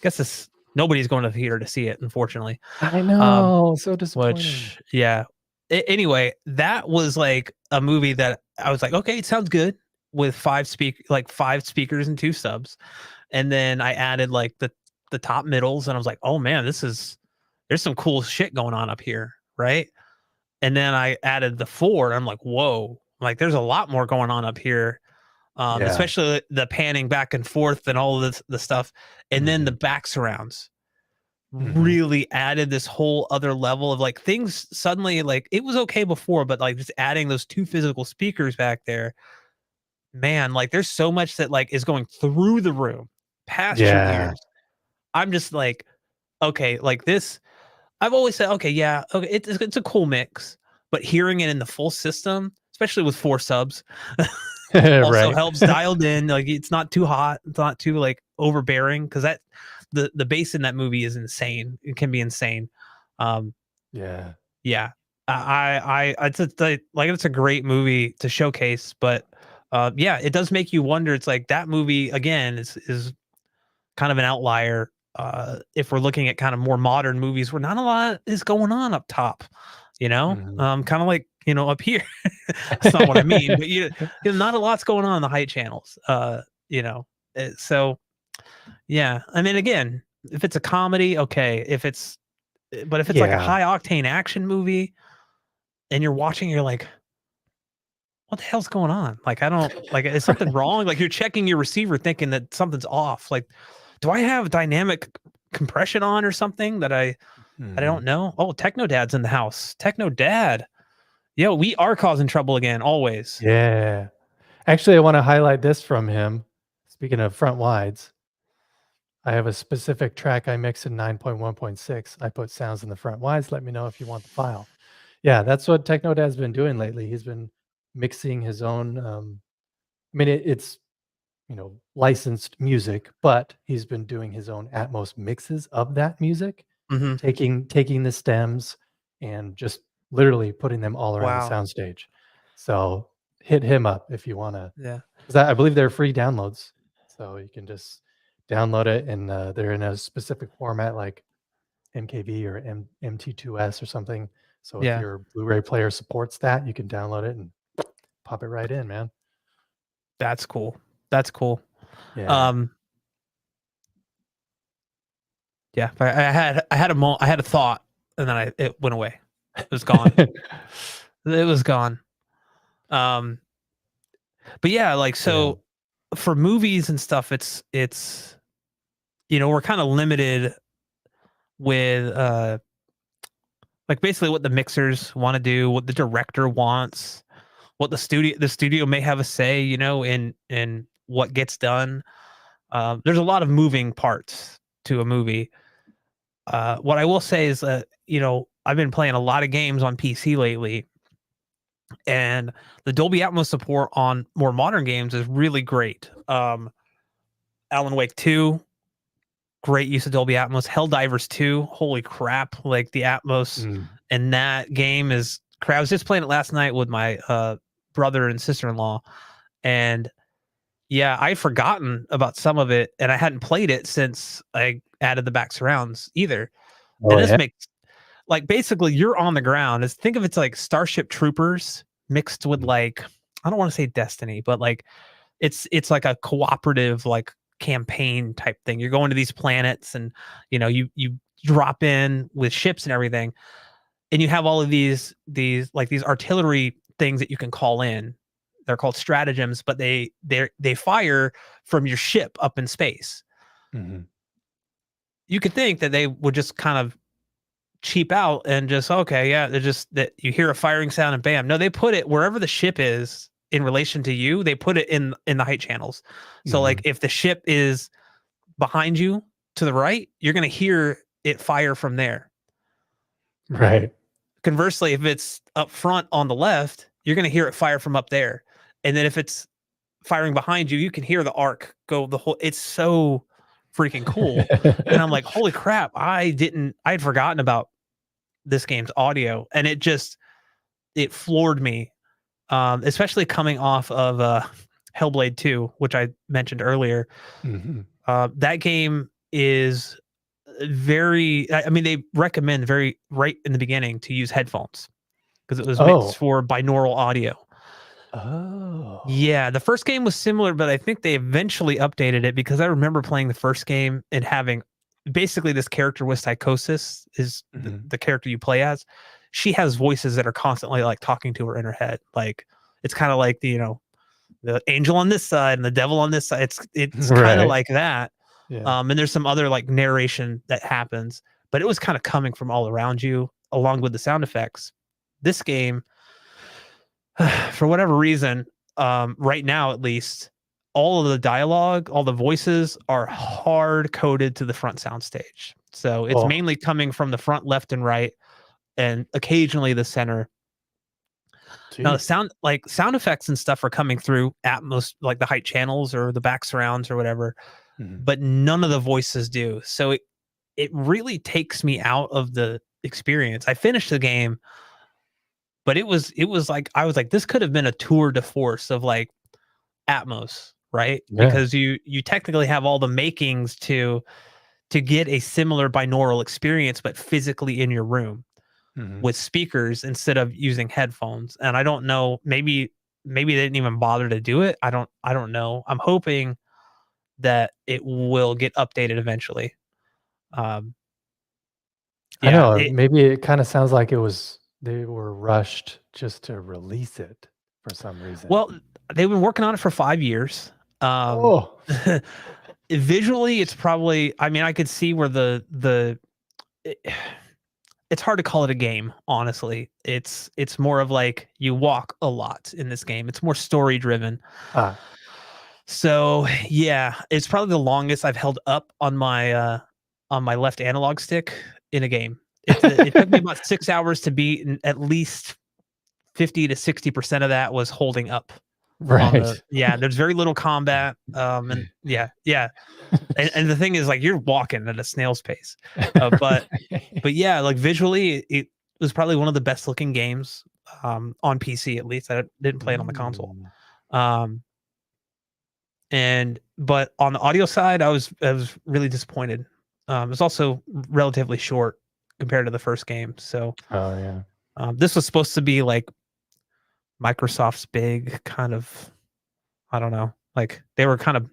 guess it's nobody's going to the theater to see it, unfortunately. I Um, know, so disappointing. which yeah. Anyway, that was like a movie that I was like, okay, it sounds good with five speakers and two subs. And then I added like the top middles, and I was like, oh man, there's some cool shit going on up here, right? And then I added the four, and I'm like, whoa, like there's a lot more going on up here. Yeah. Especially the panning back and forth and all of this the stuff. And then the Mhm. back surrounds Mhm. really added this whole other level of like things suddenly, like it was okay before, but like just adding those two physical speakers back there, man, like there's so much that like is going through the room past your Yeah. ears. I'm just like, okay, like this, I've always said, okay, yeah, okay, it's a cool mix, but hearing it in the full system, especially with four subs, also Right. helps dialed in. Like it's not too hot, it's not too like overbearing, because that the bass in that movie is insane. It can be insane. Um, Yeah. yeah, it's a great movie to showcase, but yeah, it does make you wonder. It's like that movie again is kind of an outlier. If we're looking at kind of more modern movies where not a lot is going on up top, Mhm. kind of like up here. That's not what I mean, but not a lot's going on in the height channels. You know, so yeah. I mean, again, if it's a comedy, okay. But if it's like a Yeah. high octane action movie and you're watching, you're like, what the hell's going on? Like, I don't like, is something wrong? Like, you're checking your receiver thinking that something's off. Like, do I have dynamic compression on or something that I don't Mhm. know? Oh, Techno Dad's in the house. Techno Dad. Yo, we are causing trouble again, always. Yeah. Actually, I wanna highlight this from him. Speaking of front wides, I have a specific track I mix in 9.1.6. I put sounds in the front wides. Let me know if you want the file. Yeah, that's what Technodad's been doing lately. He's been mixing his own, I mean, it's, licensed music, but he's been doing his own Atmos mixes of that music, Hmm. taking the stems and just literally putting them all around the Wow. soundstage. So hit him up if you wanna, Yeah. 'cause I believe they're free downloads. So you can just download it and, they're in a specific format like MKV or MT2S or something. So if Yeah. your Blu-ray player supports that, you can download it and pop it right in, man. That's cool. That's cool. Yeah. Um, yeah, but I had a thought, and then it went away. It was gone. It was gone. Um, but yeah, like Yeah. so for movies and stuff, it's we're kind of limited with like basically what the mixers want to do, what the director wants, what the studio may have a say, in what gets done. There's a lot of moving parts to a movie. What I will say is that I've been playing a lot of games on PC lately, and the Dolby Atmos support on more modern games is really great. Alan Wake 2, great use of Dolby Atmos. Helldivers 2, holy crap! Like the Atmos in that game is. I was just playing it last night with my brother and sister-in-law, and yeah, I'd forgotten about some of it, and I hadn't played it since I added the back surrounds either. Oh And this yeah. makes like basically you're on the ground. Think of it's like Starship Troopers mixed with like I don't want to say Destiny, but like it's like a cooperative like campaign type thing. You're going to these planets, and you drop in with ships and everything, and you have all of these artillery things that you can call in. They're called stratagems, but they fire from your ship up in space. Mhm. You could think that they would just kind of cheap out and just okay, yeah, they're just that you hear a firing sound and bam. No, they put it wherever the ship is in relation to you. They put it in the height channels. So like Mhm. if the ship is behind you to the right, you're gonna hear it fire from there. Right. Conversely, if it's up front on the left, you're gonna hear it fire from up there. And then if it's firing behind you, you can hear the arc go the whole. It's so freaking cool. And I'm like, holy crap! I'd forgotten about this game's audio, and it floored me, especially coming off of Hellblade 2, which I mentioned earlier. Mhm. That game is very. I mean, they recommend very right in the beginning to use headphones because it was mixed Oh. for binaural audio. Oh. Yeah, the first game was similar, but I think they eventually updated it because I remember playing the first game and having basically this character with psychosis is Mhm. the character you play as. She has voices that are constantly like talking to her in her head. Like it's kind of like the angel on this side and the devil on this side. It's kind of Right. like that. Yeah. And there's some other like narration that happens, but it was kind of coming from all around you along with the sound effects. This game for whatever reason, right now at least, all of the dialogue, all the voices are hard coded to the front soundstage. So it's Oh, mainly coming from the front, left, and right, and occasionally the center. Now the geez. sound effects and stuff are coming through Atmos, like the height channels or the back surrounds or whatever, Mhm. but none of the voices do. So it really takes me out of the experience. I finished the game, but it was like I was like, this could have been a tour de force of like Atmos, right? Yeah. Because you technically have all the makings to get a similar binaural experience, but physically in your room Mhm. with speakers instead of using headphones. And I don't know, maybe they didn't even bother to do it. I don't know. I'm hoping that it will get updated eventually. Um, I yeah, know, maybe it kinda sounds like they were rushed just to release it for some reason. well, they've been working on it for 5 years. Um, Oh. visually, it's probably. I mean, I could see where it- it's hard to call it a game, honestly. It's more of like you walk a lot in this game. It's more story driven. Ah. So yeah, it's probably the longest I've held up on my left analog stick in a game. It took me about 6 hours to beat, and at least 50 to 60% of that was holding up on Right. there's very little combat. And yeah. And the thing is like you're walking at a snail's pace. But yeah, like visually, it was probably one of the best looking games on PC at least. I didn't play it on the console. Mm. Um, and but on the audio side, I was really disappointed. It's also relatively short compared to the first game. So Oh, yeah. this was supposed to be like Microsoft's big kind of I don't know, like they were kind of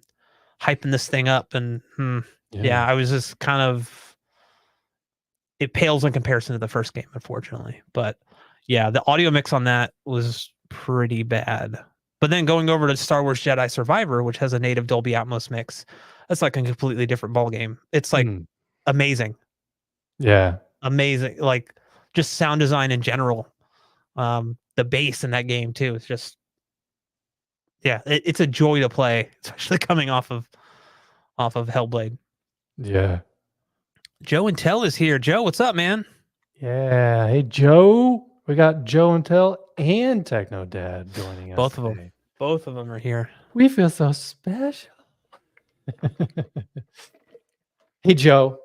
hyping this thing up, and yeah, Yeah. I was just kind of it pales in comparison to the first game, unfortunately. But yeah, the audio mix on that was pretty bad. But then going over to Star Wars Jedi Survivor, which has a native Dolby Atmos mix, that's like a completely different ball game. It's like Mm. amazing, Yeah. amazing. Like just sound design in general. The bass in that game too. It's just, yeah, it's a joy to play, especially coming off of Hellblade. Yeah. Joe and Tell is here. Joe, what's up, man? Yeah. Hey, Joe. We got Joe and Tell and Techno Dad joining us Both of them. today. Both of them are here. We feel so special. Hey, Joe.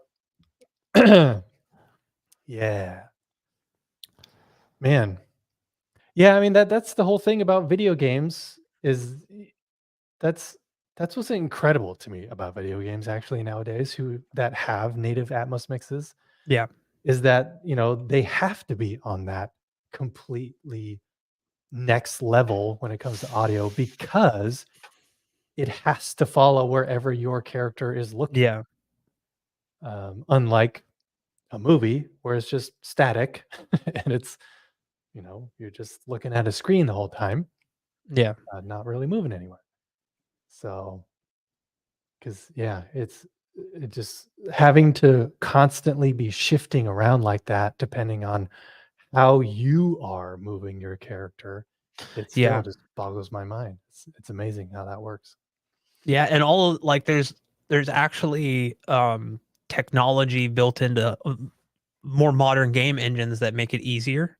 Yeah. Man. Yeah, I mean that's the whole thing about video games is that's what's incredible to me about video games actually nowadays who that have native Atmos mixes Yeah. is that, they have to be on that completely next level when it comes to audio because it has to follow wherever your character is looking. Yeah. Unlike a movie where it's just static and it's, you're just looking at a screen the whole time, Yeah. not really moving anywhere. So, because yeah, it just having to constantly be shifting around like that, depending on how you are moving your character, it still Yeah. just boggles my mind. It's amazing how that works. Yeah. And all like there's actually technology built into more modern game engines that make it easier.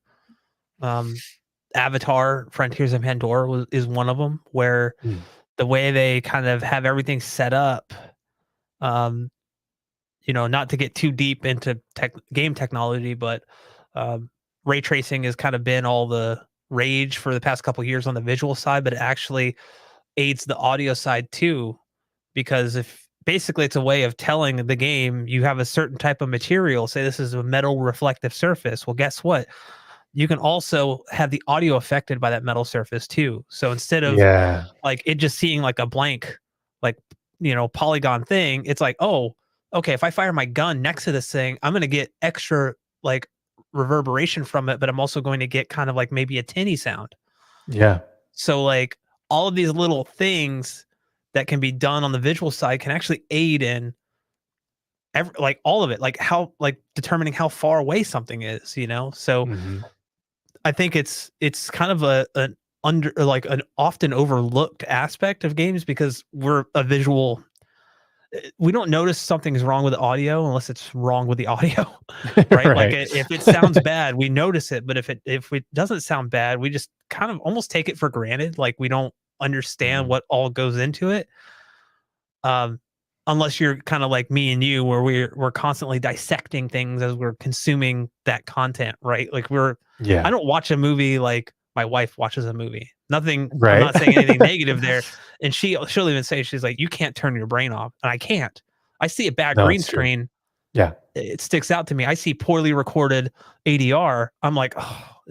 Avatar Frontiers of Pandora is one of them, where the way they kind of have everything set up, not to get too deep into game technology, but ray tracing has kind of been all the rage for the past couple of years on the visual side, but it actually aids the audio side too, because if basically it's a way of telling the game you have a certain type of material, say this is a metal reflective surface. Well, guess what? You can also have the audio affected by that metal surface too. So instead of Yeah. like it just seeing like a blank, like, polygon thing, it's like, oh, okay, if I fire my gun next to this thing, I'm going to get extra like reverberation from it, but I'm also going to get kind of like maybe a tinny sound. Yeah. So like all of these little things that can be done on the visual side can actually aid in like all of it, like how, like determining how far away something is, So Mhm. I think it's kind of an under, like an often overlooked aspect of games because we're a visual. We don't notice something's wrong with the audio unless it's wrong with the audio, right? Like Right. if it sounds bad, we notice it, but if it doesn't sound bad, we just kind of almost take it for granted. Like we don't understand Mhm. what all goes into it. Um, unless you're kind of like me and you, where we're constantly dissecting things as we're consuming that content, right? Like I Yeah. don't watch a movie like my wife watches a movie. Nothing. I'm Right. not saying anything negative there. And she'll even say, she's like, you can't turn your brain off, and I can't. I see a bad No, green it's true. screen, Yeah. it sticks out to me. I see poorly recorded ADR. I'm like, oh,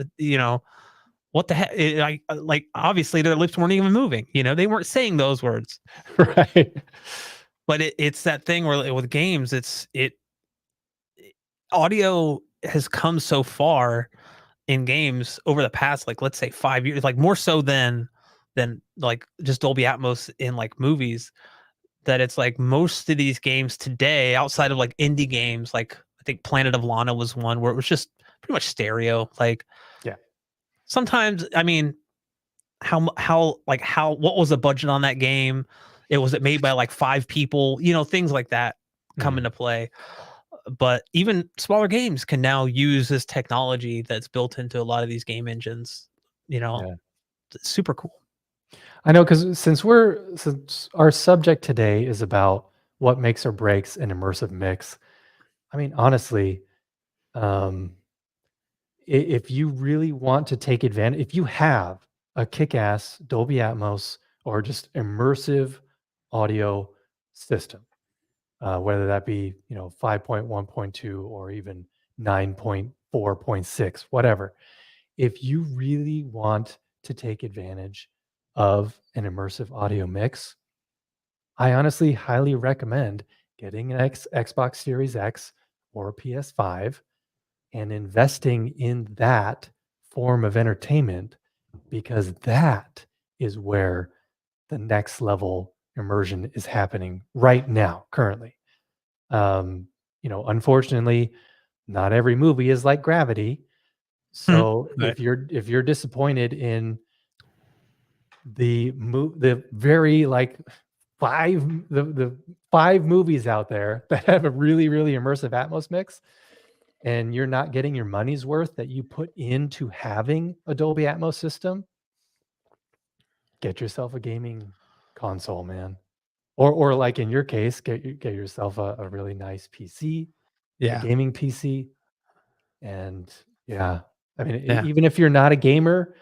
what the heck? Like obviously their lips weren't even moving. They weren't saying those words. Right. But it's that thing where with games, audio has come so far in games over the past, like let's say 5 years, like more so than like just Dolby Atmos in like movies, that it's like most of these games today, outside of like indie games, like I think Planet of Lana was one where it was just pretty much stereo. Like Yeah. sometimes, I mean, what was the budget on that game? It made by like 5 people, things like that come Mhm. into play. But even smaller games can now use this technology that's built into a lot of these game engines. Yeah. It's super cool. I know because since our subject today is about what makes or breaks an immersive mix, I mean, honestly, um, if you really want to take advantage, if you have a kick-ass Dolby Atmos or just immersive audio system, whether that be 5.1.2 or even 9.4.6, whatever, if you really want to take advantage of an immersive audio mix, I honestly highly recommend getting an Xbox Series X or a PS5 and investing in that form of entertainment because that is where the next level immersion is happening right now, currently. Unfortunately, not every movie is like Gravity, So Right. if you're disappointed in the very like the 5 movies out there that have a really, really immersive Atmos mix, and you're not getting your money's worth that you put into having a Dolby Atmos system, get yourself a gaming console, man. Or like in your case, get yourself a really nice PC, a Yeah. gaming PC. And yeah, I mean, Yeah. even if you're not a gamer,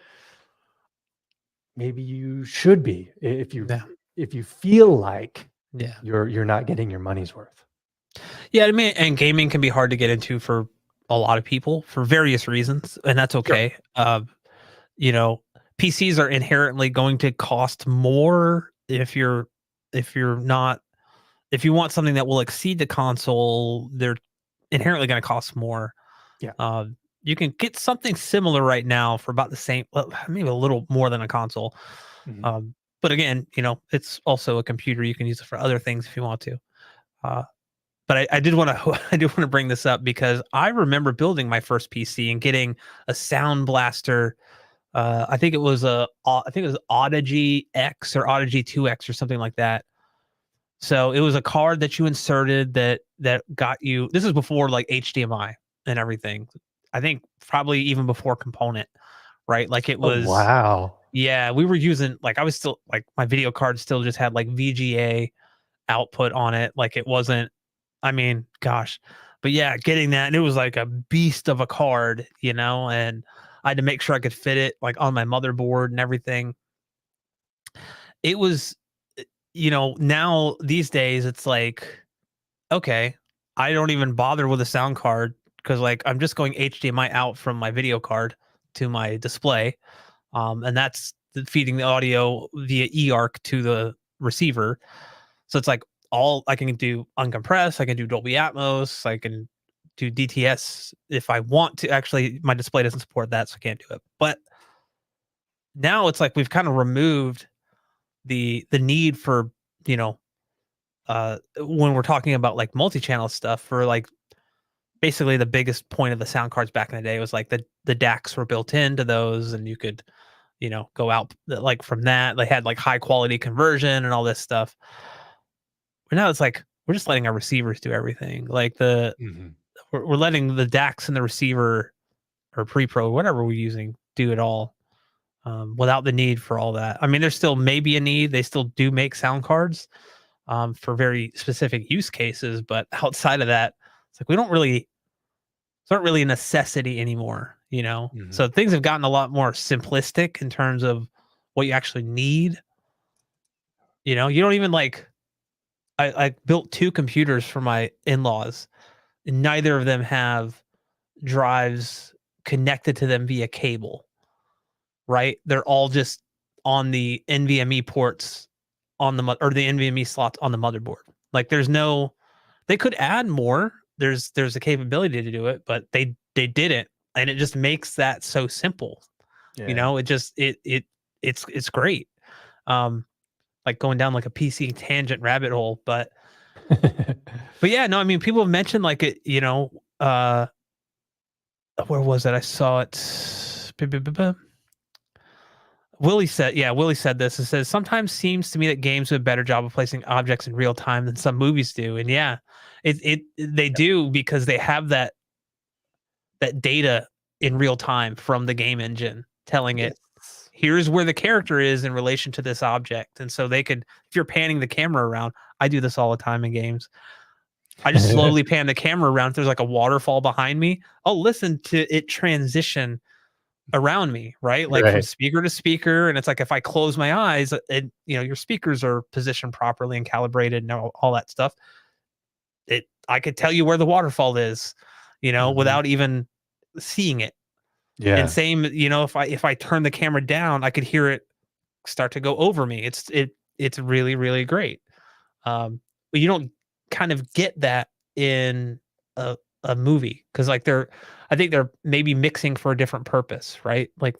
maybe you should be Yeah. if you feel like Yeah. you're not getting your money's worth. Yeah. I mean, and gaming can be hard to get into for a lot of people for various reasons, and that's Sure. okay. You know, PCs are inherently going to cost more if you're not if you want something that will exceed the console, they're inherently going to cost more. Yeah. You can get something similar right now for about the same, well, maybe a little more than a console. Mhm. But again, it's also a computer. You can use it for other things if you want to. Uh, but I did want to I do want to bring this up because I remember building my first PC and getting a Sound Blaster. I think it was Audigy X or Audigy 2X or something like that. So it was a card that you inserted that got you. This is before like HDMI and everything. I think probably even before component, right? Like it Oh, was, wow. yeah, we were using like I was still like my video card still just had like VGA output on it. Like it wasn't, I mean, gosh. But yeah, getting that and it was like a beast of a card, and I had to make sure I could fit it like on my motherboard and everything. It was, now these days it's like, okay, I don't even bother with a sound card because like I'm just going HDMI out from my video card to my display. And that's feeding the audio via eARC to the receiver. So it's like all I can do uncompressed, I can do Dolby Atmos, I can do DTS if I want to. Actually, my display doesn't support that, so I can't do it. But now it's like we've kind of removed the need for, you know, when we're talking about like multi-channel stuff for like basically the biggest point of the sound cards back in the day was like the DACs were built into those and you could, go out like from that. They had like high quality conversion and all this stuff. But now it's like we're just letting our receivers do everything. Like Mhm. we're letting the DACs and the receiver or pre-pro, whatever we're using, do it all without the need for all that. I mean, there's still maybe a need. They still do make sound cards for very specific use cases, but outside of that, it's like we don't really it's not really a necessity anymore, Mhm. So things have gotten a lot more simplistic in terms of what you actually need. You don't even like I built 2 computers for my in-laws, and neither of them have drives connected to them via cable, right? They're all just on the NVMe ports on or the NVMe slots on the motherboard. Like there's no they could add more. There's a capability to do it, but they didn't. And it just makes that so simple. Yeah. It just it's great. Um like going down like a PC tangent rabbit hole, but yeah, no, I mean people have mentioned like it, where was it? I saw it. Willie said this. It says sometimes seems to me that games do a better job of placing objects in real time than some movies do. And yeah, they do because they have that data in real time from the game engine telling it Yes. here's where the character is in relation to this object. And so they could, if you're panning the camera around, I do this all the time in games. I just slowly pan the camera around. If there's like a waterfall behind me, I'll listen to it transition around me, right? Like from Right. speaker to speaker. And it's like if I close my eyes and your speakers are positioned properly and calibrated and all that stuff, I could tell you where the waterfall is, Mhm. without even seeing it. And Yeah. same, if I turn the camera down, I could hear it start to go over me. It's really, really great. But you don't kind of get that in a movie because like I think they're maybe mixing for a different purpose, right? Like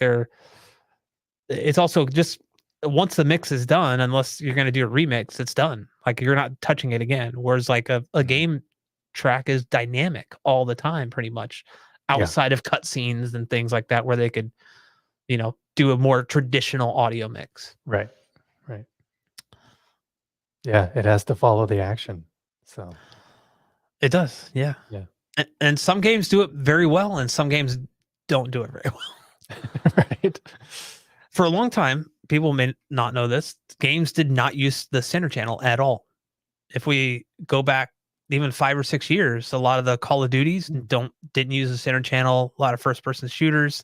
it's also just once the mix is done, unless you're going to do a remix, it's done. Like you're not touching it again. Whereas like a Mhm. game track is dynamic all the time, pretty much. outside of cutscenes and things like that, where they could, do a more traditional audio mix. Right. Yeah, it has to follow the action. So It does, yeah. And some games do it very well, and some games don't do it very well. Right. For a long time, people may not know this, games did not use the center channel at all. If we go back even 5 or 6 years, a lot of the Call of Duties didn't use the center channel. A lot of first person shooters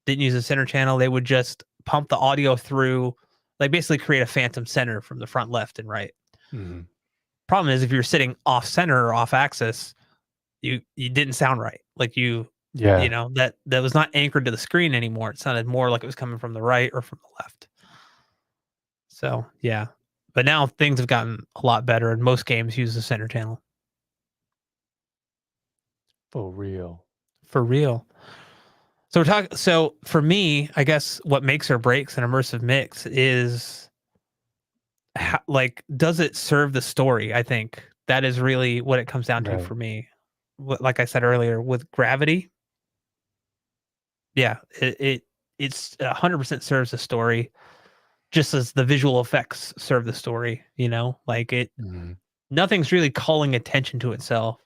didn't use the center channel. They would just pump the audio through, like basically create a phantom center from the front, left, and right. Mm-hmm. Problem is, if you're sitting off center or off axis, you didn't sound right. Like that was not anchored to the screen anymore. It sounded more like it was coming from the right or from the left. So yeah, but now things have gotten a lot better, and most games use the center channel. For real. So for me, I guess what makes or breaks an immersive mix is does it serve the story? I think that is really what it comes down to for me. Like I said earlier, with Gravity, yeah, it's 100% serves the story, just as the visual effects serve the story. Nothing's really calling attention to itself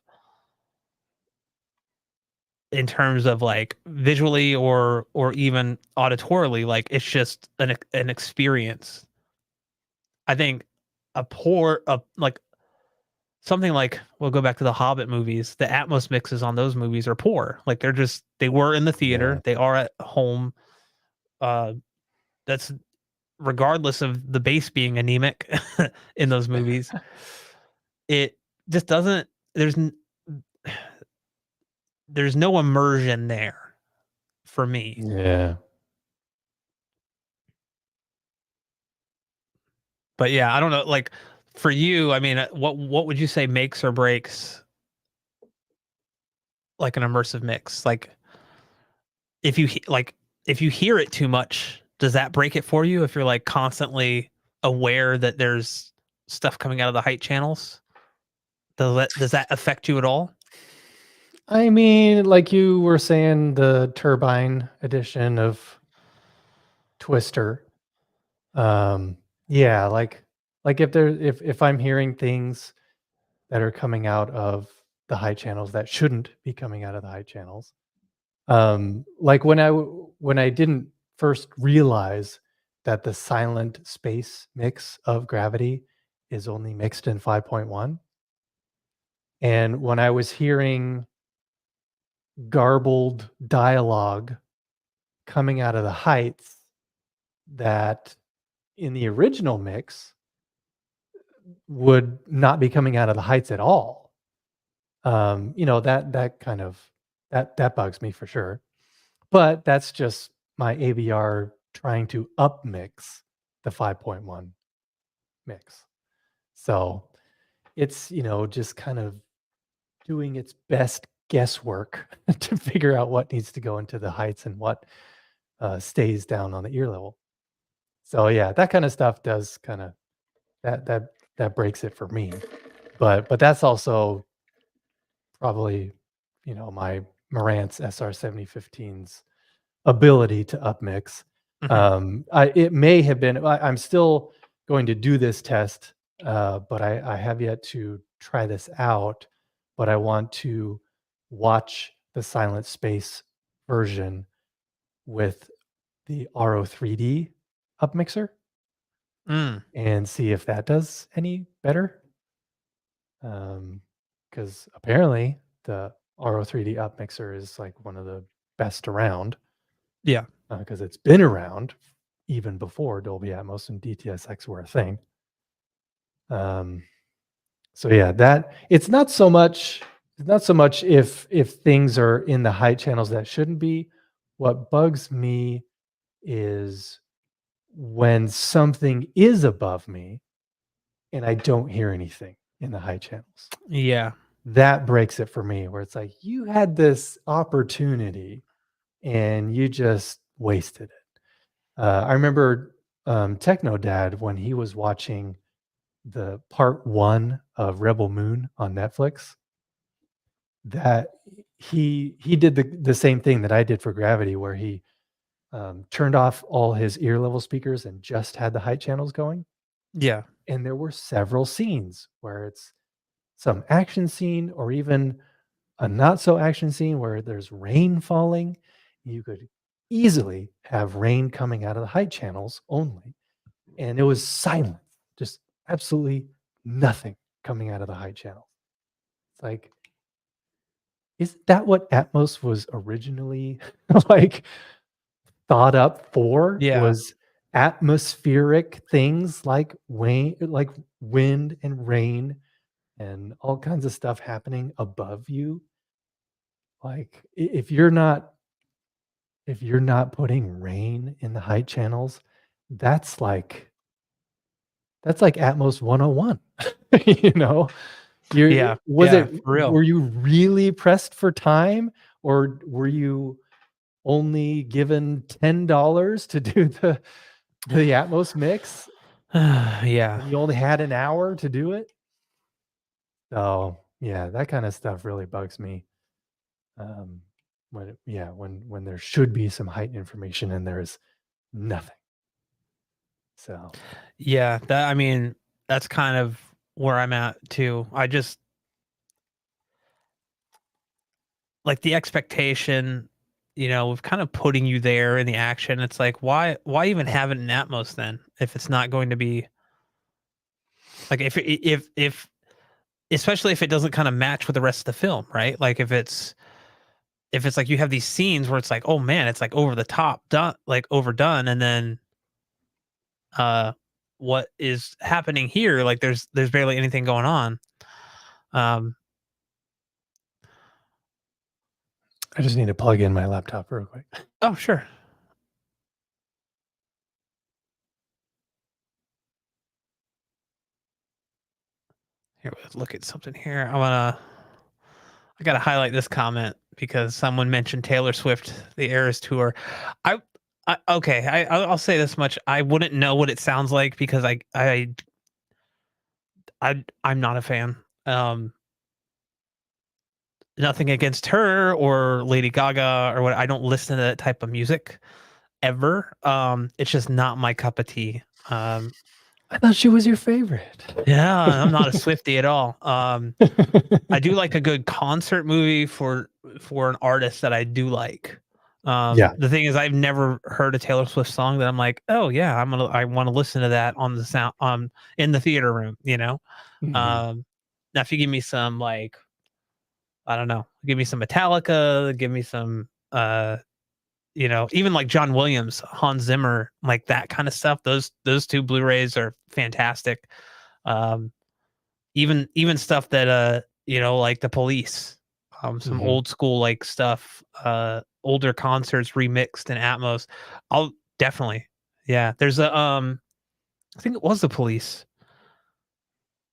in terms of like visually or even auditorily. Like it's just an experience. I think something like, we'll go back to the Hobbit movies. The Atmos mixes on those movies are poor. Like they were in the theater. Yeah. They are at home. That's regardless of the bass being anemic in those movies. It just doesn't. There's no immersion there for me. Yeah. But yeah, I don't know. Like for you, I mean, what would you say makes or breaks like an immersive mix? Like if you hear it too much, does that break it for you? If you're like constantly aware that there's stuff coming out of the height channels, does that affect you at all? I mean, like you were saying, the turbine edition of Twister. Yeah, like if I'm hearing things that are coming out of the high channels that shouldn't be coming out of the high channels. Like when I didn't first realize that the silent space mix of Gravity is only mixed in 5.1. And when I was hearing garbled dialogue coming out of the heights that in the original mix would not be coming out of the heights at all. That kind of that bugs me for sure. But that's just my AVR trying to up mix the 5.1 mix. So it's, just kind of doing its best guesswork to figure out what needs to go into the heights and what stays down on the ear level. So yeah, that kind of stuff does kind of that breaks it for me. But that's also probably, my Marantz SR7015's ability to upmix. It may have been. I'm still going to do this test, but I have yet to try this out. But I want to watch the Silent Space version with the RO3D upmixer and see if that does any better. Because apparently the RO3D upmixer is like one of the best around. Yeah. Because it's been around even before Dolby Atmos and DTS:X were a thing. So yeah, that it's not so much if things are in the height channels that shouldn't be. What bugs me is when something is above me and I don't hear anything in the high channels. Yeah. That breaks it for me, where it's like, you had this opportunity and you just wasted it. I remember Techno Dad, when he was watching the part 1 of Rebel Moon on Netflix, that he did the same thing that I did for Gravity, where he turned off all his ear level speakers and just had the height channels going. Yeah. And there were several scenes where it's some action scene or even a not so action scene where there's rain falling. You could easily have rain coming out of the height channels only. And it was silent, just absolutely nothing coming out of the height channel. It's like, is that what Atmos was originally like thought up for? Yeah. Was atmospheric things like wind and rain and all kinds of stuff happening above you? Like if you're not putting rain in the height channels, that's like Atmos 101. You know? Yeah. Was Yeah. it For real. were you really pressed for time, or were you only given $10 to do the Atmos mix Yeah. and you only had an hour to do it? Oh, yeah, that kind of stuff really bugs me. Um, when there should be some height information and there is nothing. So, Yeah. I mean, that's kind of where I'm at too. I just like the expectation, of kind of putting you there in the action. It's like, why even have it in Atmos then if it's not going to be like if especially if it doesn't kind of match with the rest of the film, right? Like if it's like you have these scenes where it's like, oh man, it's like over the top, done, like overdone, and then uh what is happening here? Like there's barely anything going on. Um, I just need to plug in my laptop real quick. oh sure. Here, let's look at something here. I gotta highlight this comment because someone mentioned Taylor Swift, the Eras tour. I, okay, I'll say this much: I wouldn't know what it sounds like because I'm not a fan. Um, Nothing against her or Lady Gaga or what. I don't listen to that type of music ever. It's just not my cup of tea. I thought she was your favorite. Yeah, I'm not a Swiftie at all. I do like a good concert movie for an artist that I do like. Yeah. The thing is, I've never heard a Taylor Swift song that I'm like, oh yeah, I want to listen to that on the sound in the theater room. Mhm. Now if you give me some like I don't know, give me some Metallica, give me some even like John Williams, Hans Zimmer, like that kind of stuff. Those two Blu-rays are fantastic. Um, even stuff that like the Police, some Mhm. old school like stuff, older concerts remixed in Atmos. I'll definitely, yeah. There's I think it was the Police.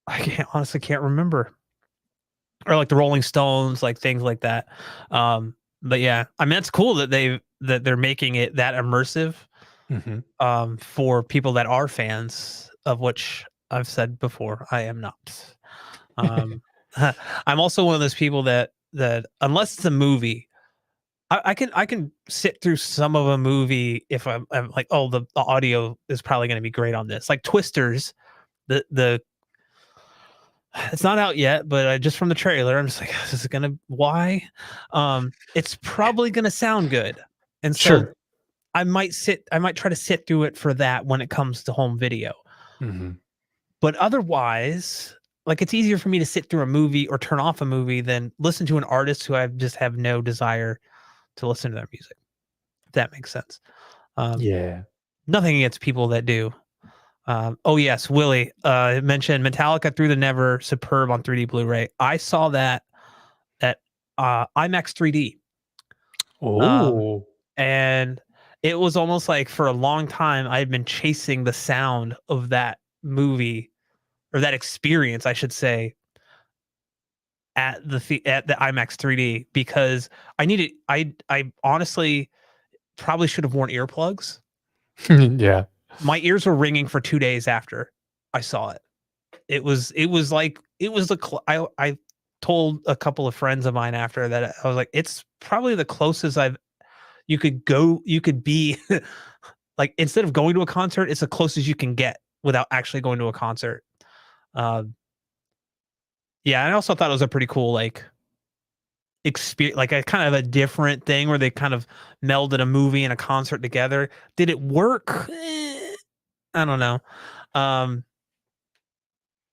I honestly can't remember, or like the Rolling Stones, like things like that. But yeah, I mean it's cool that they're making it that immersive, Mhm. for people that are fans, of which I've said before I am not. Um, I'm also one of those people that unless it's a movie, I can sit through some of a movie if I'm like, oh, the audio is probably going to be great on this. Like Twisters, the it's not out yet, but just from the trailer, I'm just like, this is gonna why? It's probably gonna sound good, and so Sure. I might try to sit through it for that when it comes to home video. Mhm. But otherwise, like it's easier for me to sit through a movie or turn off a movie than listen to an artist who I just have no desire to listen to their music. If that makes sense. Um, Yeah. Nothing against people that do. Oh yes, Willie mentioned Metallica Through the Never, superb on 3D Blu-ray. I saw that at IMAX 3D, Oh. and it was almost like for a long time I had been chasing the sound of that movie or that experience, I should say, at the IMAX 3D because I needed. I honestly probably should have worn earplugs. Yeah. My ears were ringing for 2 days after I saw it. It was like it was the told a couple of friends of mine after that. I was like, it's probably the closest you could be like, instead of going to a concert, it's the closest you can get without actually going to a concert. Yeah, I also thought it was a pretty cool like experience, like a kind of a different thing where they kind of melded a movie and a concert together. Did it work? I don't know. Um,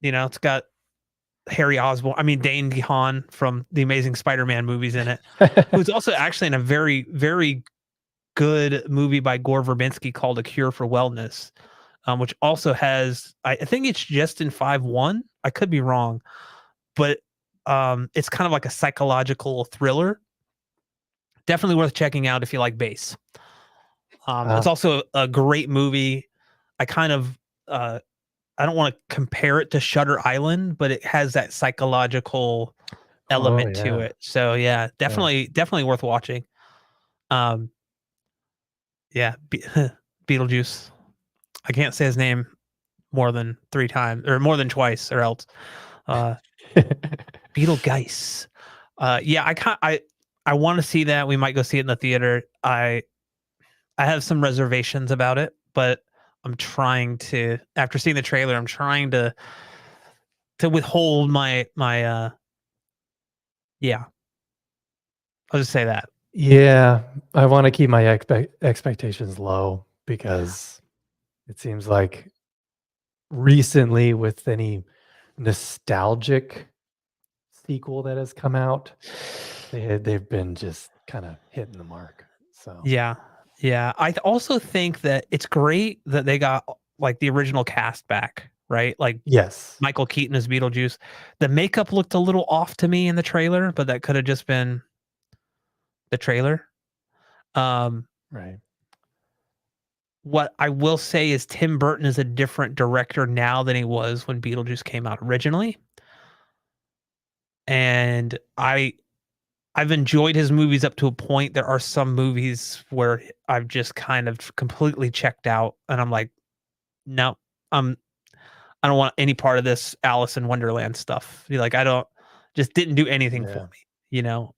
it's got Harry Osborn. I mean, Dane DeHaan from the Amazing Spider-Man movies in it, who's also actually in a very, very good movie by Gore Verbinski called A Cure for Wellness, which also has, I think it's just in 5-1. I could be wrong, but it's kind of like a psychological thriller. Definitely worth checking out if you like bass. It's also a great movie. I kind of I don't want to compare it to Shutter Island, but it has that psychological element to it. So yeah, definitely worth watching. Um, yeah, Beetlejuice. I can't say his name more than 3 times or more than twice or else. Beetlegeist. Yeah, I want to see that. We might go see it in the theater. I have some reservations about it, but I'm trying to, after seeing the trailer, I'm trying to withhold my yeah. I'll just say that. Yeah, I want to keep my expectations low because it seems like recently with any nostalgic sequel that has come out, they've been just kind of hitting the mark. So Yeah. Yeah. Also think that it's great that they got like the original cast back, right? Like yes, Michael Keaton as Beetlejuice. The makeup looked a little off to me in the trailer, but that could have just been the trailer. right. What I will say is Tim Burton is a different director now than he was when Beetlejuice came out originally. And I've enjoyed his movies up to a point. There are some movies where I've just kind of completely checked out and I'm like, no, I'm I don't want any part of this Alice in Wonderland stuff. Like I don't, just didn't do anything for Yeah, me, you know.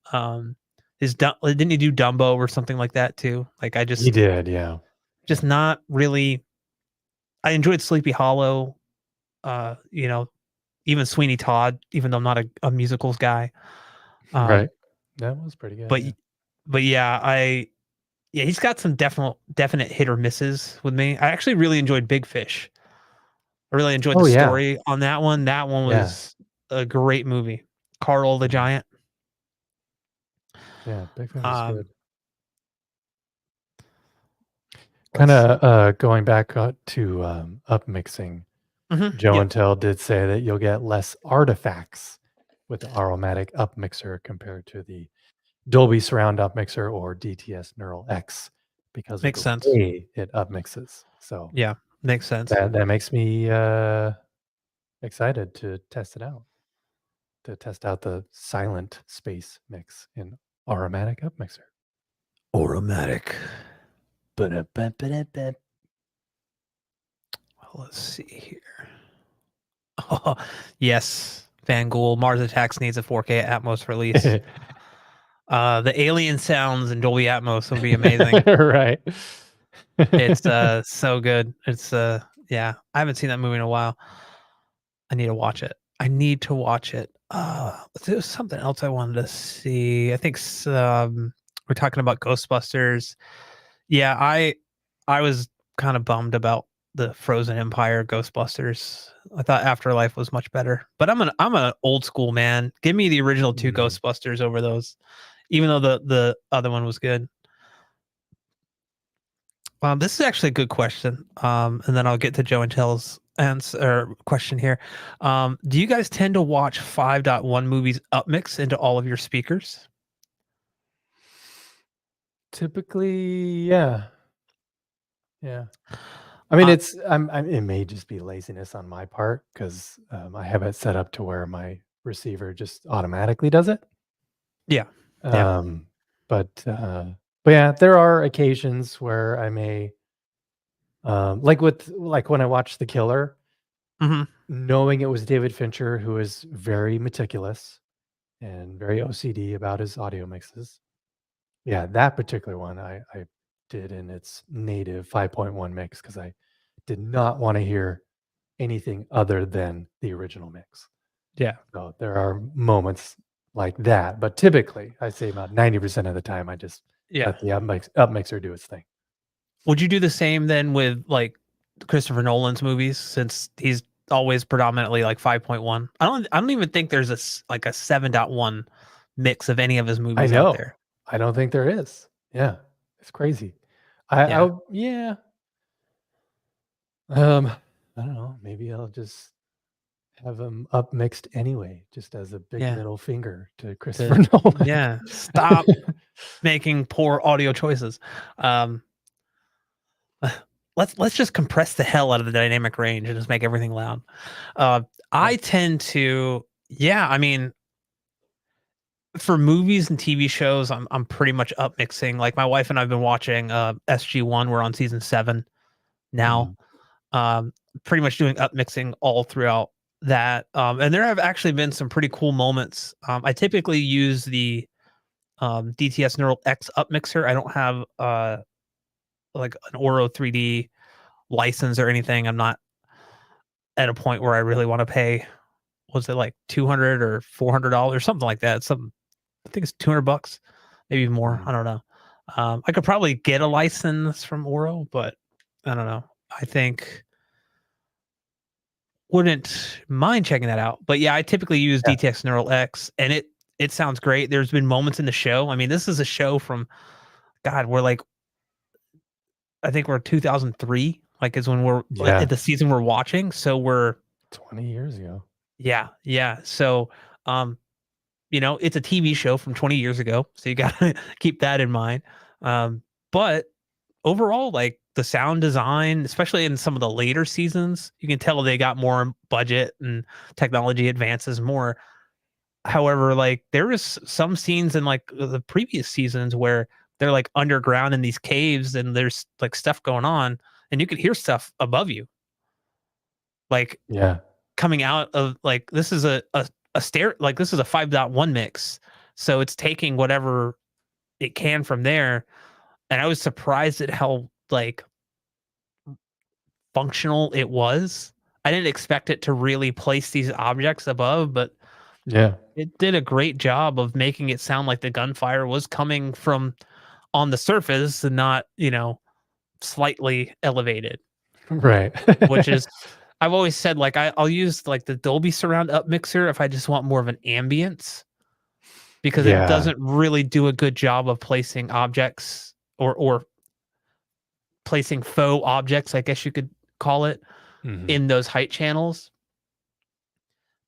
Didn't he do Dumbo or something like that too? Like I he did. Yeah, just not really. I enjoyed Sleepy Hollow, you know, even Sweeney Todd, even though I'm not a musicals guy. right. That was pretty good. But Yeah. but yeah, he's got some definite hit or misses with me. I actually really enjoyed Big Fish. I really enjoyed the Oh yeah, story on that one. That one yeah, was a great movie. Carl the yeah, Giant. yeah. Big Fish is Um, good. Kind let's see. of going back to up mixing. Joe Yeah, and Tell did say that you'll get less artifacts with the Aromatic up mixer compared to the Dolby Surround up mixer or DTS Neural X because of makes the sense. way it up mixes. So Yeah, makes sense. that makes me excited to test it out, to test out the silent space mix in Aromatic up mixer. Automatic. Ba-da-ba-ba-da-ba. Let's see here. Oh, yes. Van Gogh, Mars Attacks needs a 4K Atmos release. The alien sounds in Dolby Atmos would be amazing. Right. It's so good. It's yeah. I haven't seen that movie in a while. I need to watch it. I need to watch it. There was something else I wanted to see. I think we're talking about Ghostbusters. Yeah, I was kind of bummed about the Frozen Empire Ghostbusters. I thought Afterlife was much better. But I'm an old school man. Give me the original 2 Mm. Ghostbusters over those, even though the other one was good. This is actually a good question. And then I'll get to Joe and Tell's answer or question here. Do you guys tend to watch 5.1 movies upmix into all of your speakers? Typically, yeah. Yeah. I mean, Uh, it may just be laziness on my part because I have it set up to where my receiver just automatically does it. yeah, yeah, Um, but yeah, there are occasions where I may, like when I watched The Killer, hmm knowing it was David Fincher, who is very meticulous. and very OCD about his audio mixes. Yeah, that particular one I did in its native 5.1 mix because I did not want to hear anything other than the original mix. Yeah. So there are moments like that, but typically I say about 90% of the time I just Yeah. let the up mixer do its thing. Would you do the same then with like Christopher Nolan's movies, since he's always predominantly like 5.1? I don't even think there's like a 7.1 mix of any of his I movies out know. there. I don't think there is. Yeah. It's crazy. I Yeah. yeah. I don't know. Maybe I'll just have him up mixed anyway, just as a big Yeah. middle finger to Christopher To Nolan. yeah, stop making poor audio choices. Um let's just compress the hell out of the dynamic range and just make everything loud. Uh Yeah. I tend to, yeah, I mean, for movies and TV shows, I'm pretty much up mixing. Like my wife and I've been watching SG1. We're on season 7 now. Mhm. Pretty much doing up mixing all throughout that. And there have actually been some pretty cool moments. I typically use the DTS Neural X up mixer. I don't have like an Oro 3D license or anything. I'm not at a point where I really want to pay. Was it like $200 or $400, something like that? Some, I think it's $200, maybe more. Mhm. I don't know. I could probably get a license from Oro, but I don't know. I think wouldn't mind checking that out. But yeah, I typically use Yeah. DTX Neural X, and it sounds great. There's been moments in the show. I mean, this is a show from, God, we're like, I think we're 2003, like is when we're at Yeah. the season we're watching. So we're 20 years ago. yeah, yeah. So it's a TV show from 20 years ago, so you gotta keep that in mind. But overall, like the sound design, especially in some of the later seasons, you can tell they got more budget and technology advances more. However, like there is some scenes in like the previous seasons where they're like underground in these caves and there's like stuff going on and you could hear stuff above you, like Yeah. coming out of like this is a stair, like this is a 5.1 mix. So it's taking whatever it can from there. And I was surprised at how like functional it was. I didn't expect it to really place these objects above, but Yeah. it did a great job of making it sound like the gunfire was coming from on the surface and not, slightly elevated, Right. which is, I've always said like I'll use like the Dolby surround up mixer if I just want more of an ambience, because it Yeah. doesn't really do a good job of placing objects or placing faux objects, I guess you could call it, Mhm. in those height channels.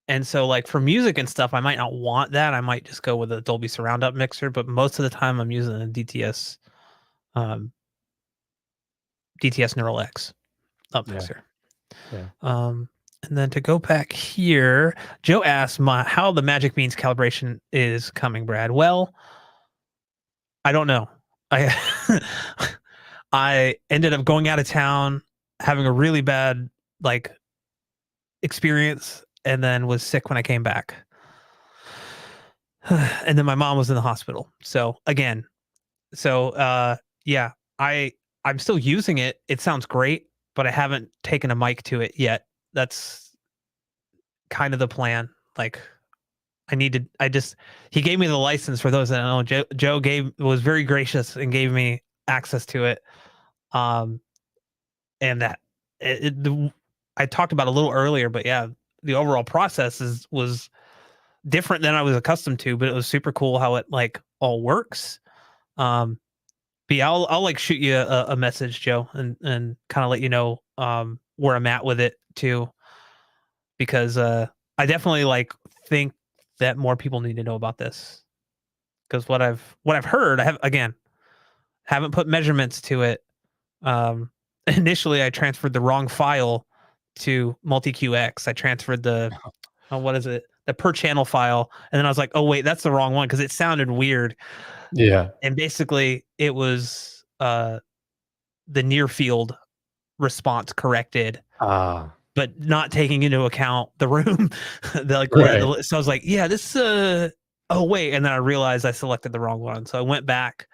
And so like for music and stuff, I might not want that. I might just go with a Dolby surround up mixer, but most of the time I'm using a um, DTS Neural X up Yeah. mixer. Yeah. And then to go back here, Joe asked how the Magic Beans calibration is coming, Brad. Well, I don't know. I I ended up going out of town, having a really bad like experience, and then was sick when I came back. And then my mom was in the hospital. So again, yeah, I'm still using it. It sounds great, but I haven't taken a mic to it yet. That's kind of the plan. Like I just he gave me the license. For those that don't know, Joe was very gracious and gave me access to it. Um and that I talked about a little earlier, but yeah, the overall process was different than I was accustomed to, but it was super cool how it like all works. Um but yeah, I'll like shoot you a message, Joe, and kind of let you know where I'm at with it too, because I definitely like think that more people need to know about this, because what I've heard, I have again haven't put measurements to it. Initially I transferred the wrong file to multi-QX. I transferred the what is it? The per channel file, and then I was like, "Oh wait, that's the wrong one," because it sounded weird. Yeah. And basically it was the near field response corrected, Ah, but not taking into account the room. right. So I was like, yeah, this oh wait, and then I realized I selected the wrong one. So I went back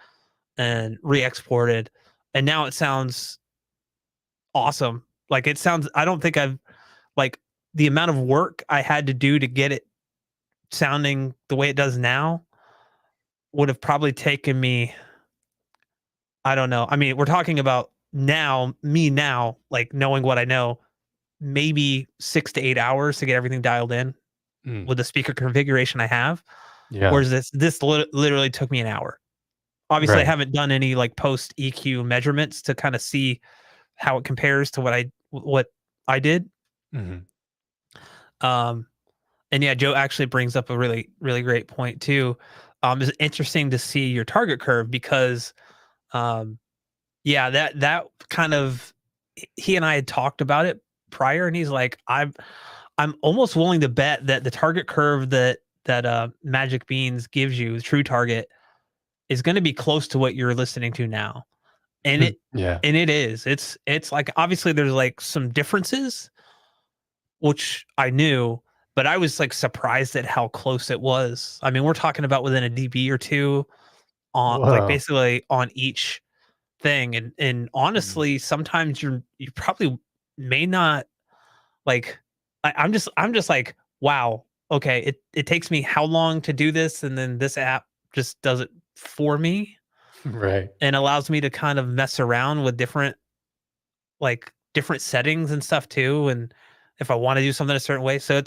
and re-exported, and now it sounds awesome. Like it sounds, I don't think I've like the amount of work I had to do to get it sounding the way it does now would have probably taken me, I don't know. I mean, we're talking about now, like knowing what I know, maybe 6 to 8 hours to get everything dialed in Mm, with the speaker configuration I have. yeah. Whereas this literally took me an hour. Obviously, I Right. haven't done any like post EQ measurements to kind of see how it compares to what I did. Mhm. Um, and yeah, Joe actually brings up a really really great point too. It's interesting to see your target curve because um, yeah, that kind of he and I had talked about it prior, and he's like, I'm almost willing to bet that the target curve that Magic Beans gives you, the true target, is going to be close to what you're listening to now. And it Yeah. and it is. It's like obviously there's like some differences, which I knew, but I was like surprised at how close it was. I mean, we're talking about within a dB or two on like Whoa. basically on each thing. And Mhm. honestly, sometimes you probably may not like I'm just like, wow, okay, it takes me how long to do this, and then this app just does it for me Right. and allows me to kind of mess around with different settings and stuff too. And if I want to do something a certain way. So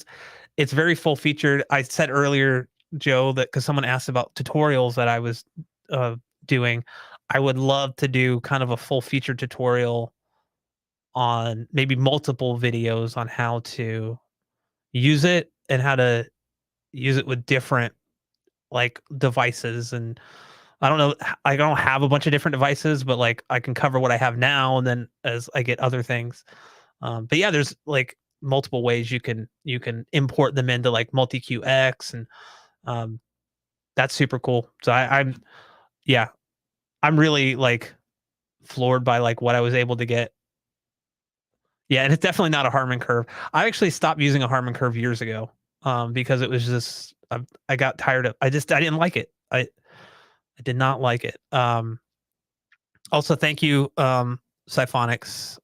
it's very full featured. I said earlier, Joe, that because someone asked about tutorials that I was uh doing, I would love to do kind of a full featured tutorial on maybe multiple videos on how to use it and how to use it with different like devices. And I don't know, I don't have a bunch of different devices, but like I can cover what I have now and then as I get other things. But yeah, there's like multiple ways you can import them into like multi QX, and um, that's super cool. So yeah, I'm really like floored by like what I was able to get. Yeah, and it's definitely not a Harman curve. I actually stopped using a Harman curve years ago because it was just I got tired of. I didn't like it. I did not like it. Also, thank you, Siphonics.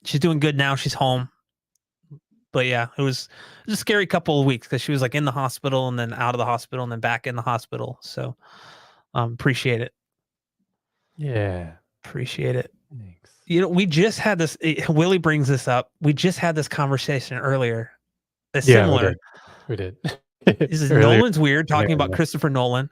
She's doing good now. She's home. But yeah, it was a scary couple of weeks because she was like in the hospital and then out of the hospital and then back in the hospital. So appreciate it. Yeah. Appreciate it. Thanks. You know, we just had this. Willie brings this up. We just had this conversation earlier. A Yeah, we similar. did. We did. This is Earlier Nolan's weird in here, talking about yeah. Christopher Nolan.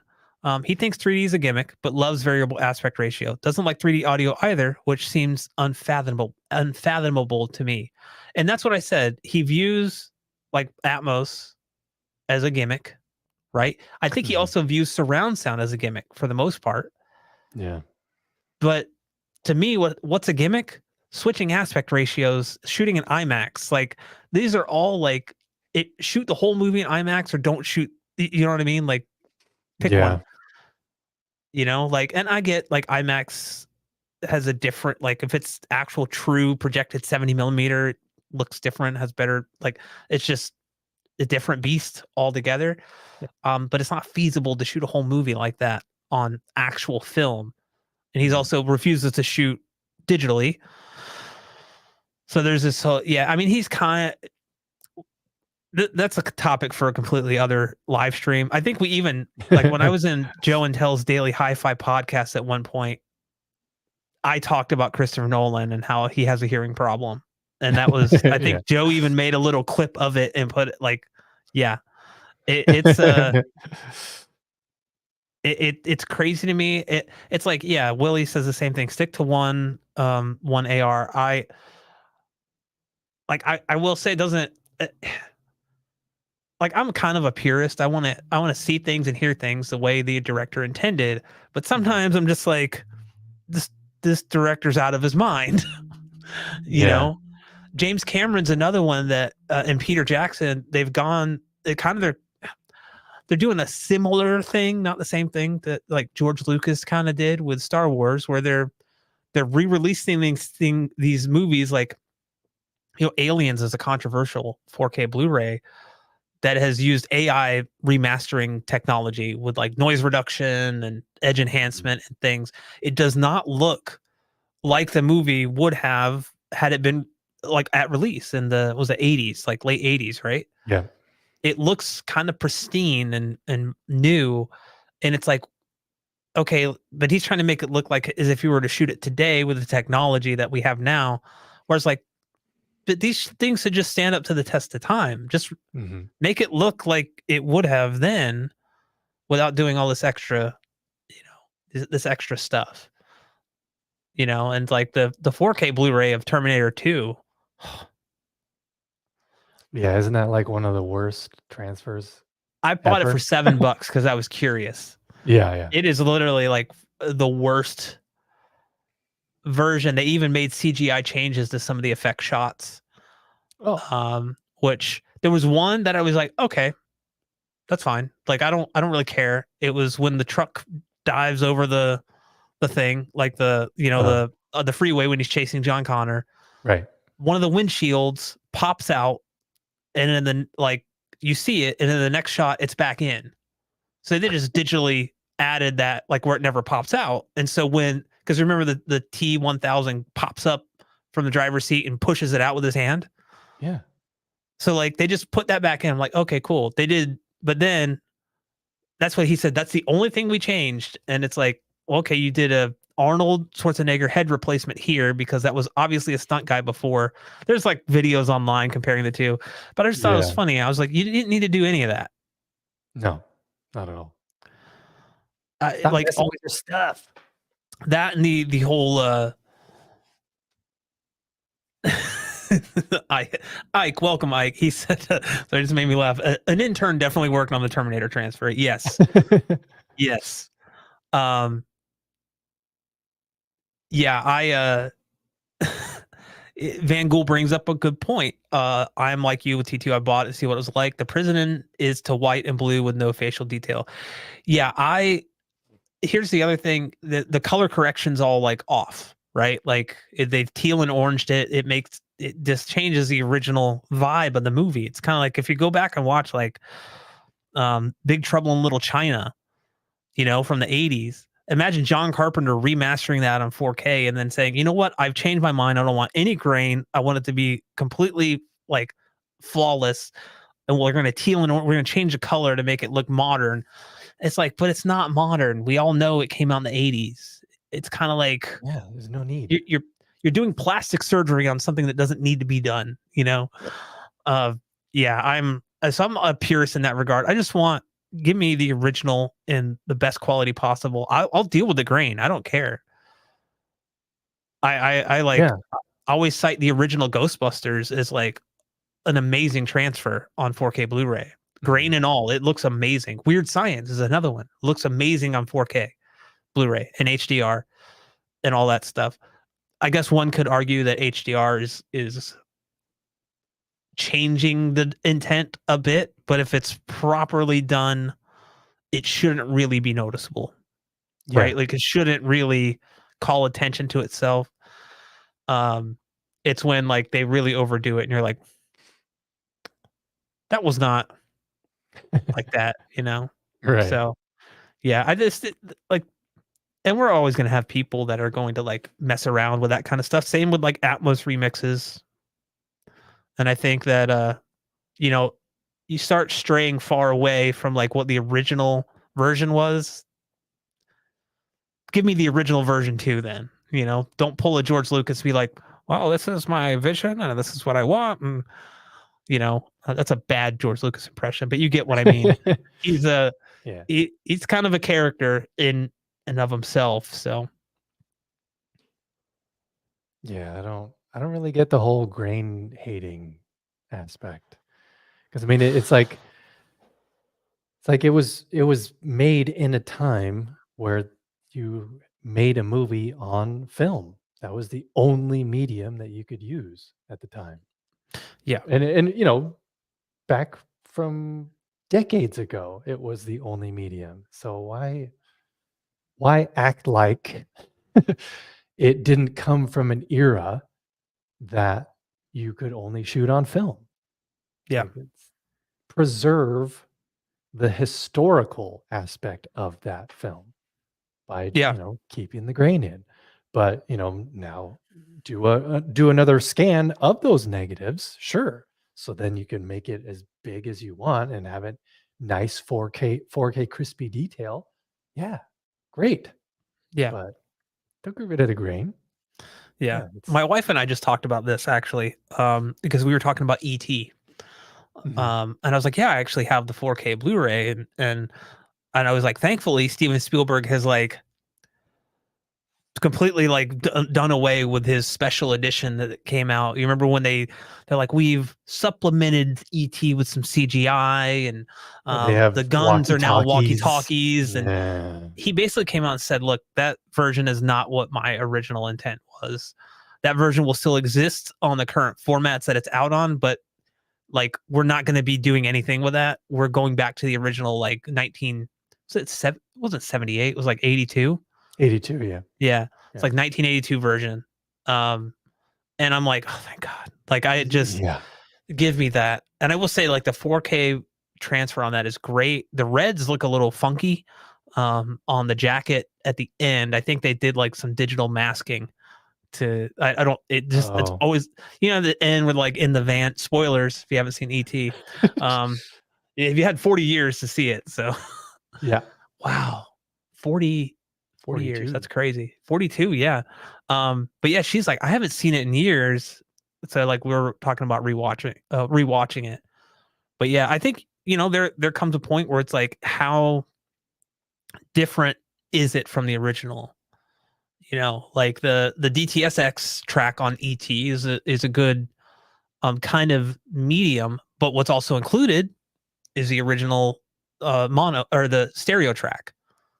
He thinks 3D is a gimmick, but loves variable aspect ratio. Doesn't like 3D audio either, which seems unfathomable to me. And that's what I said. He views like Atmos as a gimmick, right? I think he Mhm. also views surround sound as a gimmick for the most part. Yeah. But to me, what's a gimmick? Switching aspect ratios, shooting in IMAX. Like these are all like shoot the whole movie in IMAX or don't shoot. You know what I mean? Like pick one. Yeah. Like, and I get like IMAX has a different like if it's actual true projected 70 millimeter, it looks different, has better like it's just a different beast altogether. Yeah. But it's not feasible to shoot a whole movie like that on actual film. And he's Mhm. also refuses to shoot digitally. So there's this whole yeah. I mean, he's kind of that's a topic for a completely other live stream. I think we even like when I was in Joe and Tell's Daily Hi-Fi podcast at one point, I talked about Christopher Nolan and how he has a hearing problem. And that was I Yeah. think Joe even made a little clip of it and put it like, yeah, it's crazy to me. It's like, yeah, Willie says the same thing. Stick to one AR. I will say it doesn't uh, like I'm kind of a purist. I want to see things and hear things the way the director intended, but Mhm. sometimes I'm just like this this director's out of his mind, you Yeah. know. James Cameron's another one that and Peter Jackson, they've gone they kind of they're doing a similar thing, not the same thing that like George Lucas kind of did with Star Wars where they're re-releasing these movies like Aliens is a controversial 4K Blu-ray. that has used AI remastering technology with like noise reduction and edge enhancement and things. It does not look like the movie would have had it been like at release in the was the 80s, like late 80s, right? Yeah. It looks kind of pristine and new, and it's like, okay, but he's trying to make it look like as if you were to shoot it today with the technology that we have now. Whereas like, but these things should just stand up to the test of time. Just Mm-hmm. make it look like it would have then without doing all this extra, this extra stuff. And like the 4K Blu-ray of Terminator 2. Yeah, isn't that like one of the worst transfers I bought it for ever? $7 because I was curious. Yeah, yeah. It is literally like the worst version. They even made CGI changes to some of the effect shots. Oh, Which there was one that I was like, okay, that's fine. Like I don't really care. It was when the truck dives over the thing, like the freeway when he's chasing John Connor. right. One of the windshields pops out, and then like you see it, and then the next shot it's back in. So they just digitally added that, like where it never pops out. And so because remember the T1000 pops up from the driver's seat and pushes it out with his hand. Yeah. So like they just put that back in. I'm like, okay, cool. They did, but then that's what he said. That's the only thing we changed. And it's like, okay, you did a Arnold Schwarzenegger head replacement here because that was obviously a stunt guy before. There's like videos online comparing the two, but I just thought it was Yeah. funny. I was like, you didn't need to do any of that. No, not at all. I, Stop like messing with your stuff. that and the whole Ike, welcome Ike. He said, so it just made me laugh. An intern definitely working on the Terminator transfer. Yes, yes. Um, yeah, Van Gool brings up a good point. I'm like you with T2. I bought it to see what it was like. The prison is to white and blue with no facial detail. Yeah, here's the other thing. The color correction's all like off, right? Like they've teal and oranged it. It just changes the original vibe of the movie. It's kind of like if you go back and watch like Big Trouble in Little China, from the 80s. Imagine John Carpenter remastering that on 4K and then saying, you know what? I've changed my mind. I don't want any grain. I want it to be completely like flawless. And we're going to teal and we're going to change the color to make it look modern. It's like, but it's not modern. We all know it came out in the 80s. It's kind of like Yeah, there's no need. you're doing plastic surgery on something that doesn't need to be done, Yeah, I'm a purist in that regard. I just want give me the original in the best quality possible. I'll deal with the grain. I don't care. I like Yeah. I always cite the original Ghostbusters as like an amazing transfer on 4K Blu-ray. Grain Mhm. and all, it looks amazing. Weird Science is another one. Looks amazing on 4K Blu-ray and HDR and all that stuff. I guess one could argue that HDR is changing the intent a bit, but if it's properly done, it shouldn't really be noticeable, Yeah. right? Like it shouldn't really call attention to itself. Um, it's when like they really overdo it, and you're like, that was not like that. Right. So yeah, like, and we're always gonna have people that are going to like mess around with that kind of stuff. Same with like Atmos remixes, and I think that you know, you start straying far away from like what the original version was. Give me the original version too, then. Don't pull a George Lucas be like, well, this is my vision and this is what I want. And, that's a bad George Lucas impression, but you get what I mean. He's Yeah. he's kind of a character in and of himself. So, Yeah, I don't really get the whole grain hating aspect. Because I mean it's like it was made in a time where you made a movie on film. That was the only medium that you could use at the time. yeah. And back from decades ago, it was the only medium. So why act like it didn't come from an era that you could only shoot on film? Yeah. Like it's preserve the historical aspect of that film by, Yeah. keeping the grain in. But, now do another scan of those negatives, sure. So then you can make it as big as you want and have it nice 4K crispy detail. Yeah, great. Yeah. But don't get rid of the grain. Yeah. Yeah, it's My wife and I just talked about this actually, because we were talking about ET. mhm. And I was like, yeah, I actually have the 4K Blu-ray, and I was like, thankfully, Steven Spielberg has like completely like done away with his special edition that came out. You remember when they're like, we've supplemented ET with some CGI, and They the have guns are now walkie walkie-talkies. talkies, and Yeah. he basically came out and said, look, that version is not what my original intent was. That version will still exist on the current formats that it's out on, but like we're not going to be doing anything with that. We're going back to the original like 19 was it seven, wasn't 78, it was like 82. 82, yeah. Yeah, it's Yeah. like 1982 version. Um, and I'm like, oh thank God. Like I just Yeah. give me that. And I will say like the 4K transfer on that is great. The reds look a little funky on the jacket at the end. I think they did like some digital masking to I don't it's Oh. always the end with like in the van spoilers if you haven't seen ET. Um if you had 40 years to see it. So Yeah. wow. 40 years. 42. That's crazy. 42, yeah. But yeah, she's like, I haven't seen it in years. So like we were talking about rewatching it. But yeah, I think, there comes a point where it's like, how different is it from the original? Like the DTSX track on ET is a good kind of medium, but what's also included is the original mono or the stereo track.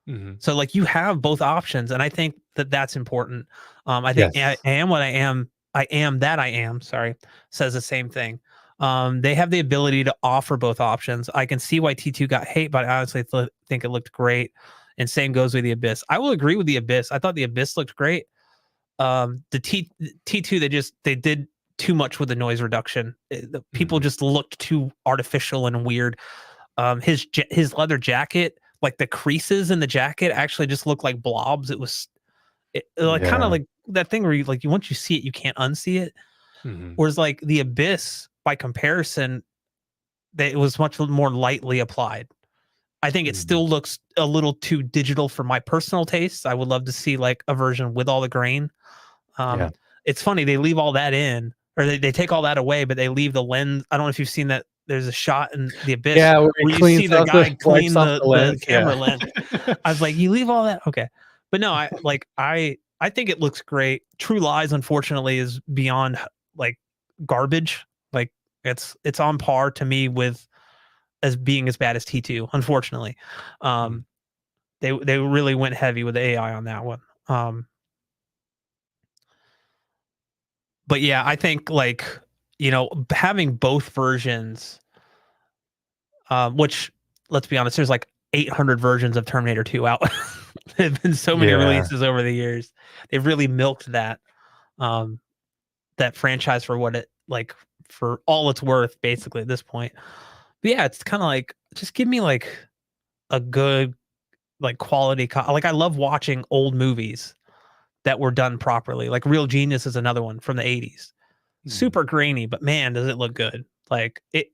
Mhm. So like you have both options, and I think that that's important. I think I Yes. am what I am. I am that I am. Sorry, says the same thing. They have the ability to offer both options. I can see why T2 got hate, but I honestly think it looked great. And same goes with the Abyss. I will agree with the Abyss. I thought the Abyss looked great. The T2 they did too much with the noise reduction. The people Mhm. just looked too artificial and weird. His leather jacket, like the creases in the jacket actually just looked like blobs. Like kind of Yeah. like that thing where you once you see it you can't unsee it. Mhm. Whereas like the Abyss by comparison, that it was much more lightly applied. I think it Mhm. still looks a little too digital for my personal taste. I would love to see like a version with all the grain. Yeah. It's funny they leave all that in, or they take all that away, but they leave the lens. I don't know if you've seen that. There's a shot in the Abyss Yeah, where he where you see cleans the off the guy wipes clean off the the lens, yeah. camera lens. I was like, you leave all that, okay? But no, I think it looks great. True Lies, unfortunately, is beyond like garbage. Like it's on par to me with as being as bad as T2. Unfortunately, Mm. um, they really went heavy with the AI on that one. But yeah, I think like having both versions, which let's be honest, there's like 800 versions of Terminator 2 out. There've been so many Yeah. releases over the years. They've really milked um, that franchise for what it like for all it's worth, basically at this point. But yeah, it's kind of like just give me like a good like quality. Like I love watching old movies that were done properly. Like Real Genius is another one from the 80s. Mhm. Super grainy, but man, does it look good. Like it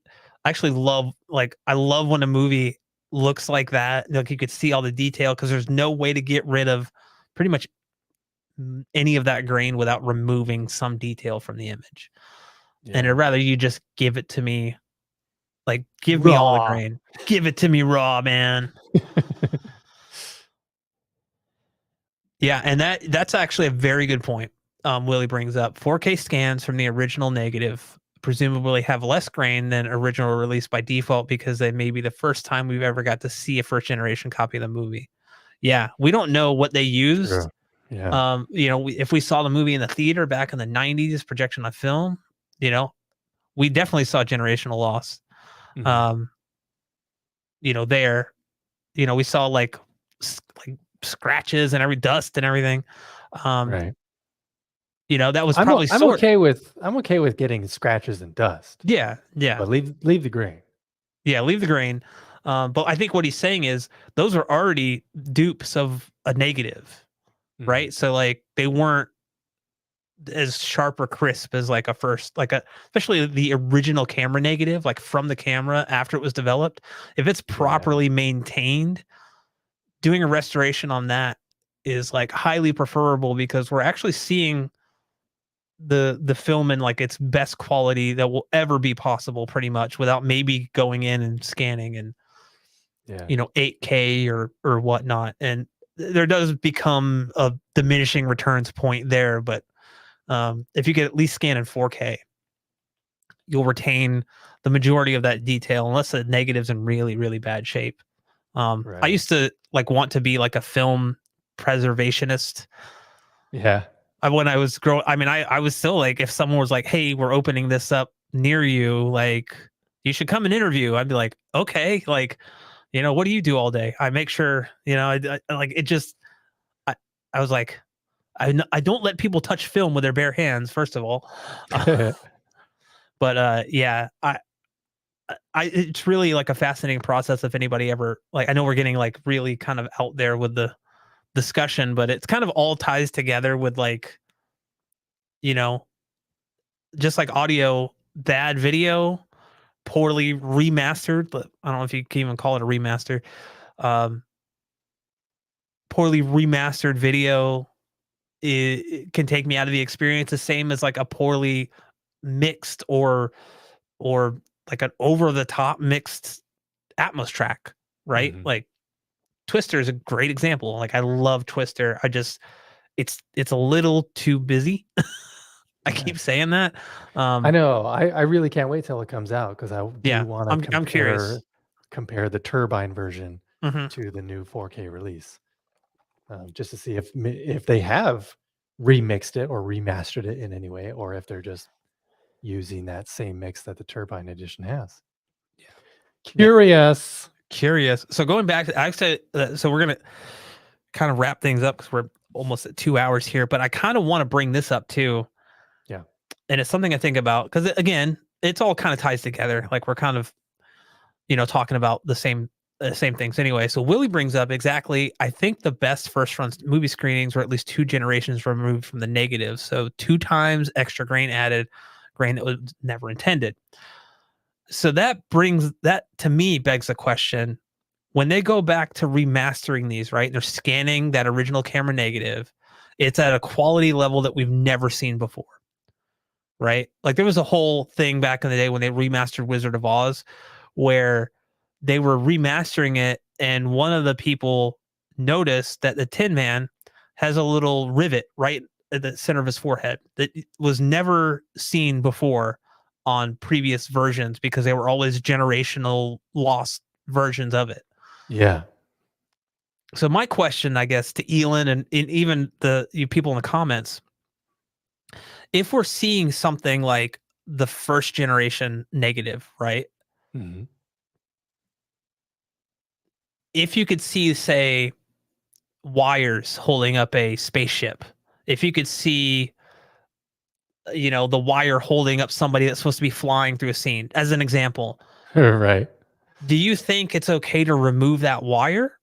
I actually love like I love when a movie looks like that. Like you could see all the detail because there's no way to get rid of pretty much any of that grain without removing some detail from the image. And Yeah. I'd rather you just give it to me, like give me all the Raw. grain. Give it to me raw, man. Yeah, and that's actually a very good point. Willie brings up 4K scans from the original negative presumably have less grain than original release by default because they may be the first time we've ever got to see a first generation copy of the movie. Yeah, we don't know what they used. True. Yeah. If we saw the movie in the theater back in the 90s, projection on film, we definitely saw generational loss. Mhm. Um, there, we saw like scratches and every dust and everything. Um, Right. that was probably I'm okay with getting scratches and dust, yeah, yeah. but leave the grain. Yeah, leave the grain. But I think what he's saying is those are already dupes of a negative, Mhm. right? So like they weren't as sharp or crisp as like a first, like a, especially the original camera negative, like from the camera after it was developed. If it's Yeah. properly maintained, doing a restoration on that is like highly preferable because we're actually seeing the film in like its best quality that will ever be possible pretty much without maybe going in and scanning and Yeah. 8K or whatnot. And there does become a diminishing returns point there, but if you could at least scan in 4K, you'll retain the majority of that detail unless the negative's in really, really bad shape. I Right. used to like want to be like a film preservationist. Yeah. When I was growing, I mean, I was still like, if someone was like, "Hey, we're opening this up near you, like, you should come and interview," I'd be like, "Okay," like, what do you do all day? I make sure, like it just, I, I was like, I don't let people touch film with their bare hands, first of all, but yeah, it's really like a fascinating process. If anybody ever like, I know we're getting like really kind of out there with the discussion, but it's kind of all ties together with like, you know, just like audio, bad video, poorly remastered. But I don't know if you can even call it a remaster. Um, Poorly remastered video it can take me out of the experience. The same as like a poorly mixed or like an over the top mixed Atmos track, right? Mhm. Like Twister is a great example. Like I love Twister. It's a little too busy. I Yeah. keep saying that. I Um, know. I really can't wait till it comes out because I do yeah, want to I'm curious. compare the turbine version Hmm. to the new 4K release, just to see if they have remixed it or remastered it in any way, or if they're just using that same mix that the turbine edition has. Yeah, Curious. curious. So going back to, I said, so we're gonna kind of wrap things up because we're almost at 2 hours here. But I kind of want to bring this up too, Yeah. and it's something I think about because again, it's all kind of ties together. Like we're kind of talking about the same things anyway. So Willie brings up exactly, I think the best first run movie screenings were at least 2 generations removed from the negative. So 2 times extra grain added, grain that was never intended. So that to me begs the question, when they go back to remastering these, right? They're scanning that original camera negative. It's at a quality level that we've never seen before, right? Like there was a whole thing back in the day when they remastered Wizard of Oz where they were remastering it and one of the people noticed that the Tin Man has a little rivet right at the center of his forehead that was never seen before on previous versions because they were always generational lost versions of it. Yeah. So my question, I guess, to Elon and even the you people in the comments, if we're seeing something like the first generation negative, right? Mhm. If you could see, say, wires holding up a spaceship, if you could see, the wire holding up somebody that's supposed to be flying through a scene, as an example, Right. do you think it's okay to remove that wire?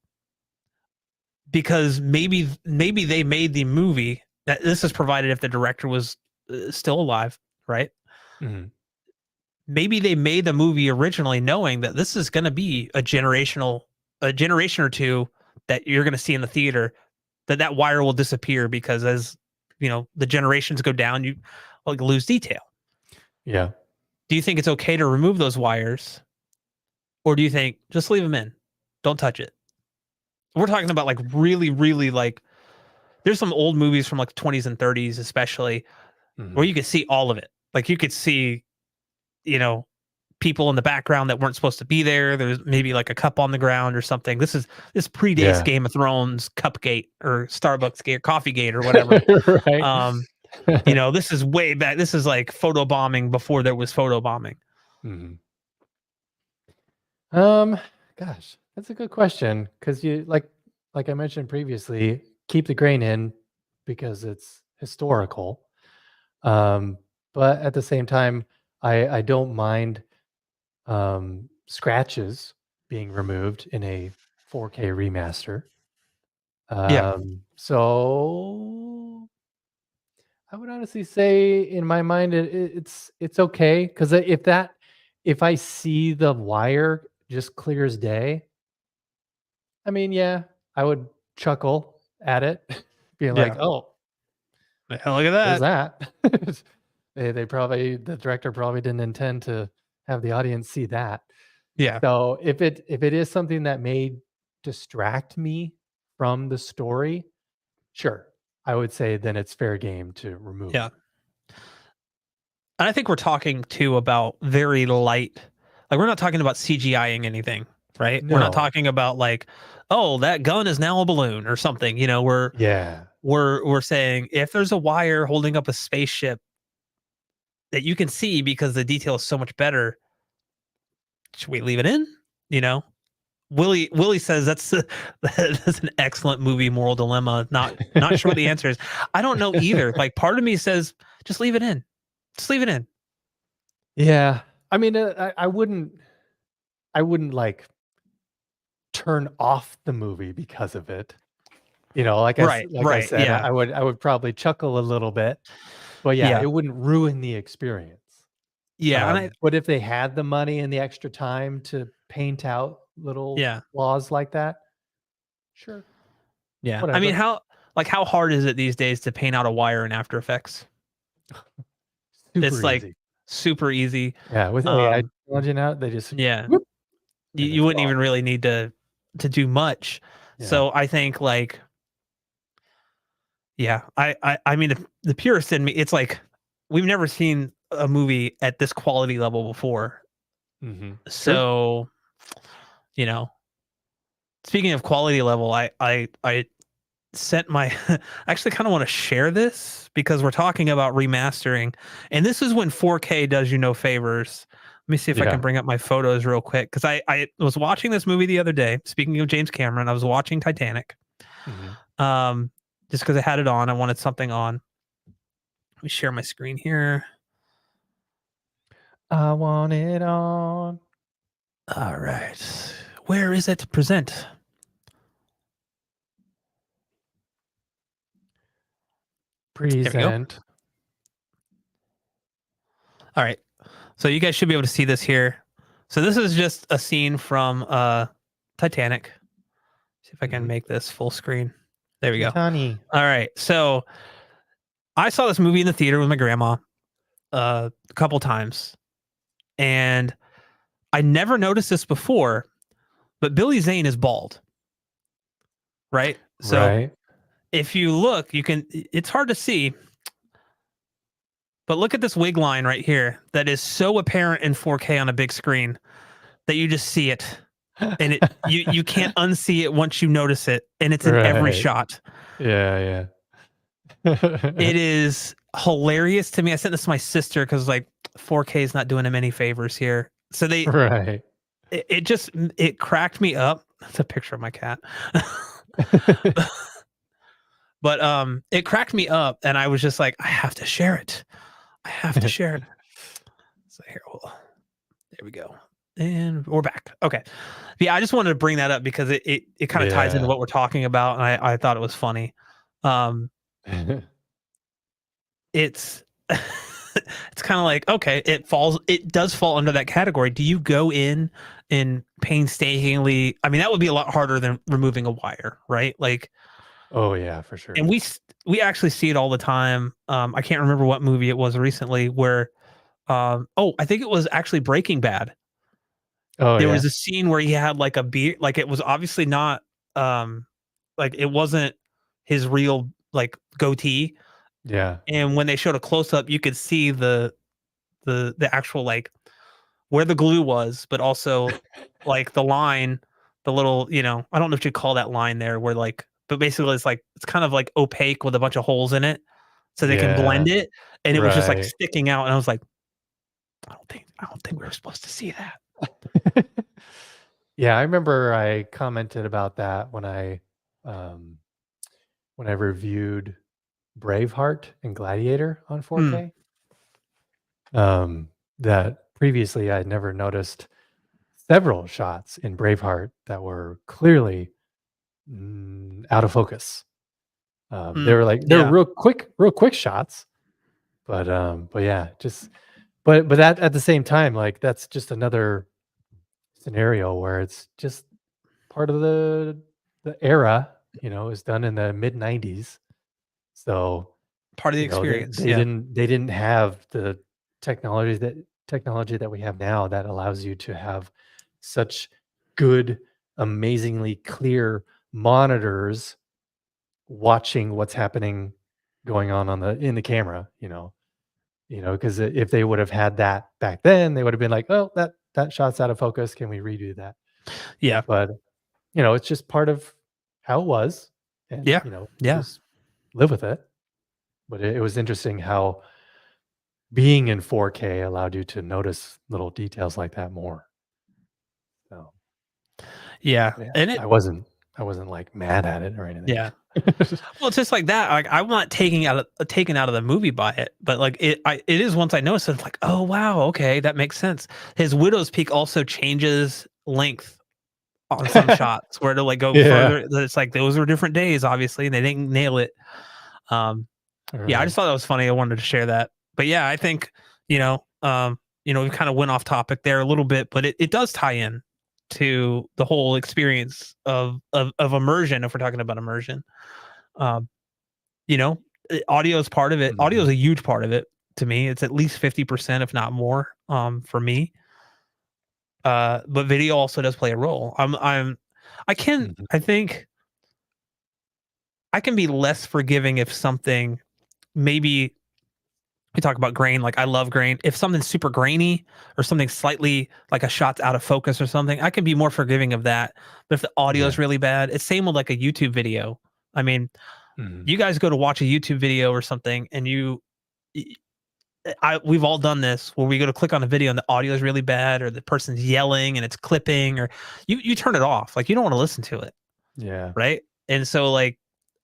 Because maybe they made the movie that this is provided if the director was still alive, right? Mhm. Maybe they made the movie originally knowing that this is going to be a generation or two that you're going to see in the theater, that wire will disappear because as the generations go down, you like lose detail. Yeah. Do you think it's okay to remove those wires, or do you think just leave them in, don't touch it? We're talking about like really, really like there's some old movies from like the 20s and 30s, especially where Mhm. you could see all of it. Like you could see, you know, people in the background that weren't supposed to be there. There's maybe like a cup on the ground or something. This predates Yeah. Game of Thrones Cupgate or Starbucks Gate, Coffee Gate or whatever. Right. Um, this is way back. This is like photo bombing before there was photo bombing. Mhm. Um, Gosh, that's a good question because you like I mentioned previously, keep the grain in because it's historical. Um, but at the same time, I don't mind scratches being removed in a 4K remaster. Yeah. So I would honestly say, in my mind, it's okay, because if I see The Wire just clear as day, I mean, yeah, I would chuckle at it, being like, Yeah. "Oh, Hell, look at there's that. that." The director probably didn't intend to have the audience see that. Yeah. So if it is something that may distract me from the story, sure, I would say then it's fair game to remove. Yeah. And I think we're talking too about very light. Like we're not talking about CGIing anything, right? We're not No. talking about like, oh, that gun is now a balloon or something. You know, Yeah. we're saying if there's a wire holding up a spaceship that you can see because the detail is so much better, should we leave it in? You know, Willie says that's an excellent movie moral dilemma. Not sure what the answer is. I don't know either. Like part of me says just leave it in. Just leave it in. Yeah. I mean, I wouldn't like turn off the movie because of it. Right, Like I right. said, Yeah. I would probably chuckle a little bit, but yeah, Yeah. it wouldn't ruin the experience. Yeah. And I But if they had the money and the extra time to paint out little yeah. flaws like that, sure, Yeah. I mean whatever. how hard is it these days to paint out a wire in After Effects? Super It's like easy. super easy. Yeah, with AI Um technology now, they just yeah. whoop, and You it's wouldn't gone. even really need to do much. Yeah. So I think like yeah, I mean the purist in me, it's like we've never seen a movie at this quality level before. True. So, you know, speaking of quality level, I sent my I actually kind of want to share this because we're talking about remastering, and this is when 4K does you no favors. Let me see if I can Yeah. bring up my photos real quick because I was watching this movie the other day. Speaking of James Cameron, I was watching Titanic. Mhm. Um, just because I had it on, I wanted something on. Let me share my screen here. I want it on. All right, where is it to present? There we go. Present. All right, so you guys should be able to see this here. So this is just a scene from Titanic. See if I can Mhm. make this full screen. There we go. Titani. All right. So I saw this movie in the theater with my grandma a couple times, and I never noticed this before, but Billy Zane is bald, right? So Right. if you look, you can. It's hard to see, but look at this wig line right here that is so apparent in 4K on a big screen that you just see it, and you can't unsee it once you notice it, and it's in every Right. shot. Yeah, It yeah. is hilarious to me. I sent this to my sister because like 4K is not doing him any favors here. So Right. it just it cracked me up. That's a picture of my cat. But it cracked me up and I was just like, I have to share it. I have to share it. So here, there we go. And we're back. Okay. Yeah, I just wanted to bring that up because it kind of ties into Yeah. what we're talking about, and I thought it was funny. Um, it's it's kind of like okay, it does fall under that category. Do you go in and painstakingly? I mean, that would be a lot harder than removing a wire, right? Like, Oh, yeah, for and sure. we actually see it all the time. I can't remember what movie it was recently where, oh, I think it was actually Breaking Bad. Oh, There was yeah. a scene where he had like a beard, like it was obviously not, like it wasn't his real like goatee. Yeah. And when they showed a close up, you could see the actual like where the glue was, but also like the line, the little, I don't know if you call that line there where like, but basically it's kind of like opaque with a bunch of holes in it so they can blend Yeah. it. And it was just like Right. sticking out. And I was like, I don't think we were supposed to see that. Yeah, I remember I commented about that um, when I reviewed Braveheart and Gladiator on Hmm. 4K. That previously I had never noticed several shots in Braveheart that were clearly out of focus. They were Yeah. real quick shots, but yeah, but that at the same time, like that's just another scenario where it's just part of the era. Is done in the mid '90s, so Part of the experience. they Yeah. didn't have the technology that we have now that allows you to have such good, amazingly clear monitors watching what's happening going on in the camera, because if they would have had that back then, they would have been like, oh, that shot's out of focus, can we redo that? Yeah. But it's just part of how it was, and Yeah. Yeah. just live with it. But it was interesting how being in 4K allowed you to notice little details like that more. So Yeah. yeah, And I wasn't like mad at it or anything. yeah. Well, it's just like that. Like I'm not taken out of the movie by it, but like it is once I notice it, I'm like, oh wow, okay, that makes sense. His widow's peak also changes length on some shots where to like go Yeah. further. It's like those were different days, obviously, and they didn't nail it. Yeah, I Right. just thought that was funny. I wanted to share that. But yeah, I think, we kind of went off topic there a little bit, but it does tie in to the whole experience of immersion if we're talking about immersion. Um, audio is part of it. Audio is Mhm. a huge part of it to me. It's at least 50%, if not more, for me. But video also does play a role. Mhm. I think I can be less forgiving if something maybe we talk about grain, like I love grain. If something's super grainy or something slightly like a shot's out of focus or something, I can be more forgiving of that. But if the audio is Yeah. really bad, it's same with like a YouTube video. I mean, Mhm. you guys go to watch a YouTube video or something and we've all done this where we go to click on a video and the audio is really bad or the person's yelling and it's clipping or you turn it off. Like you don't want to listen to it. Yeah. Right. And so like,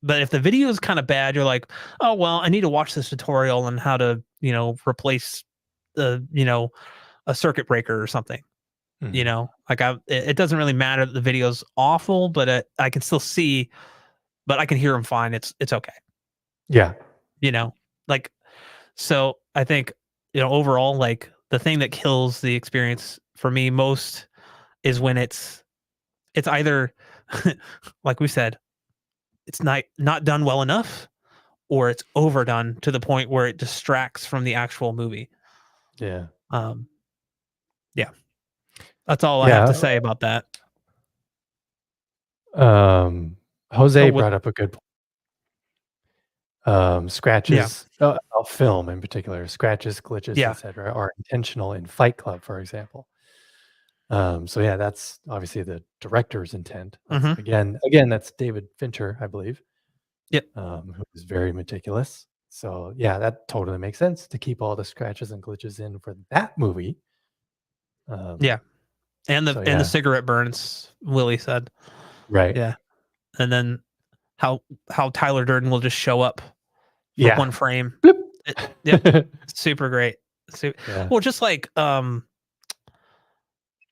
but if the video is kind of bad, you're like, oh, well, I need to watch this tutorial on how to, replace the, a circuit breaker or something, Mhm. like it doesn't really matter that the video's awful, but I can still see, but I can hear them fine. It's okay. Yeah. You know, like, so I think, overall, like the thing that kills the experience for me most is when it's either, like we said, it's not done well enough or it's overdone to the point where it distracts from the actual movie. Yeah. Um, yeah, that's all I have to Yeah. say about that. Um, Oh, Jose what? brought up a good Yeah, scratches, film in particular, scratches, glitches, yeah, etc., are intentional in Fight Club, for example. So yeah, that's obviously the director's intent. That's mm-hmm. again, that's David Fincher, I believe, Yep, who is very meticulous. So yeah, that totally makes sense to keep all the scratches and glitches in for that movie. Um, yeah, and so the yeah, cigarette burns. Willie said, right, yeah, and then how Tyler Durden will just show up for yeah, one frame. bloop. Yep, super great. Yeah, Well, just like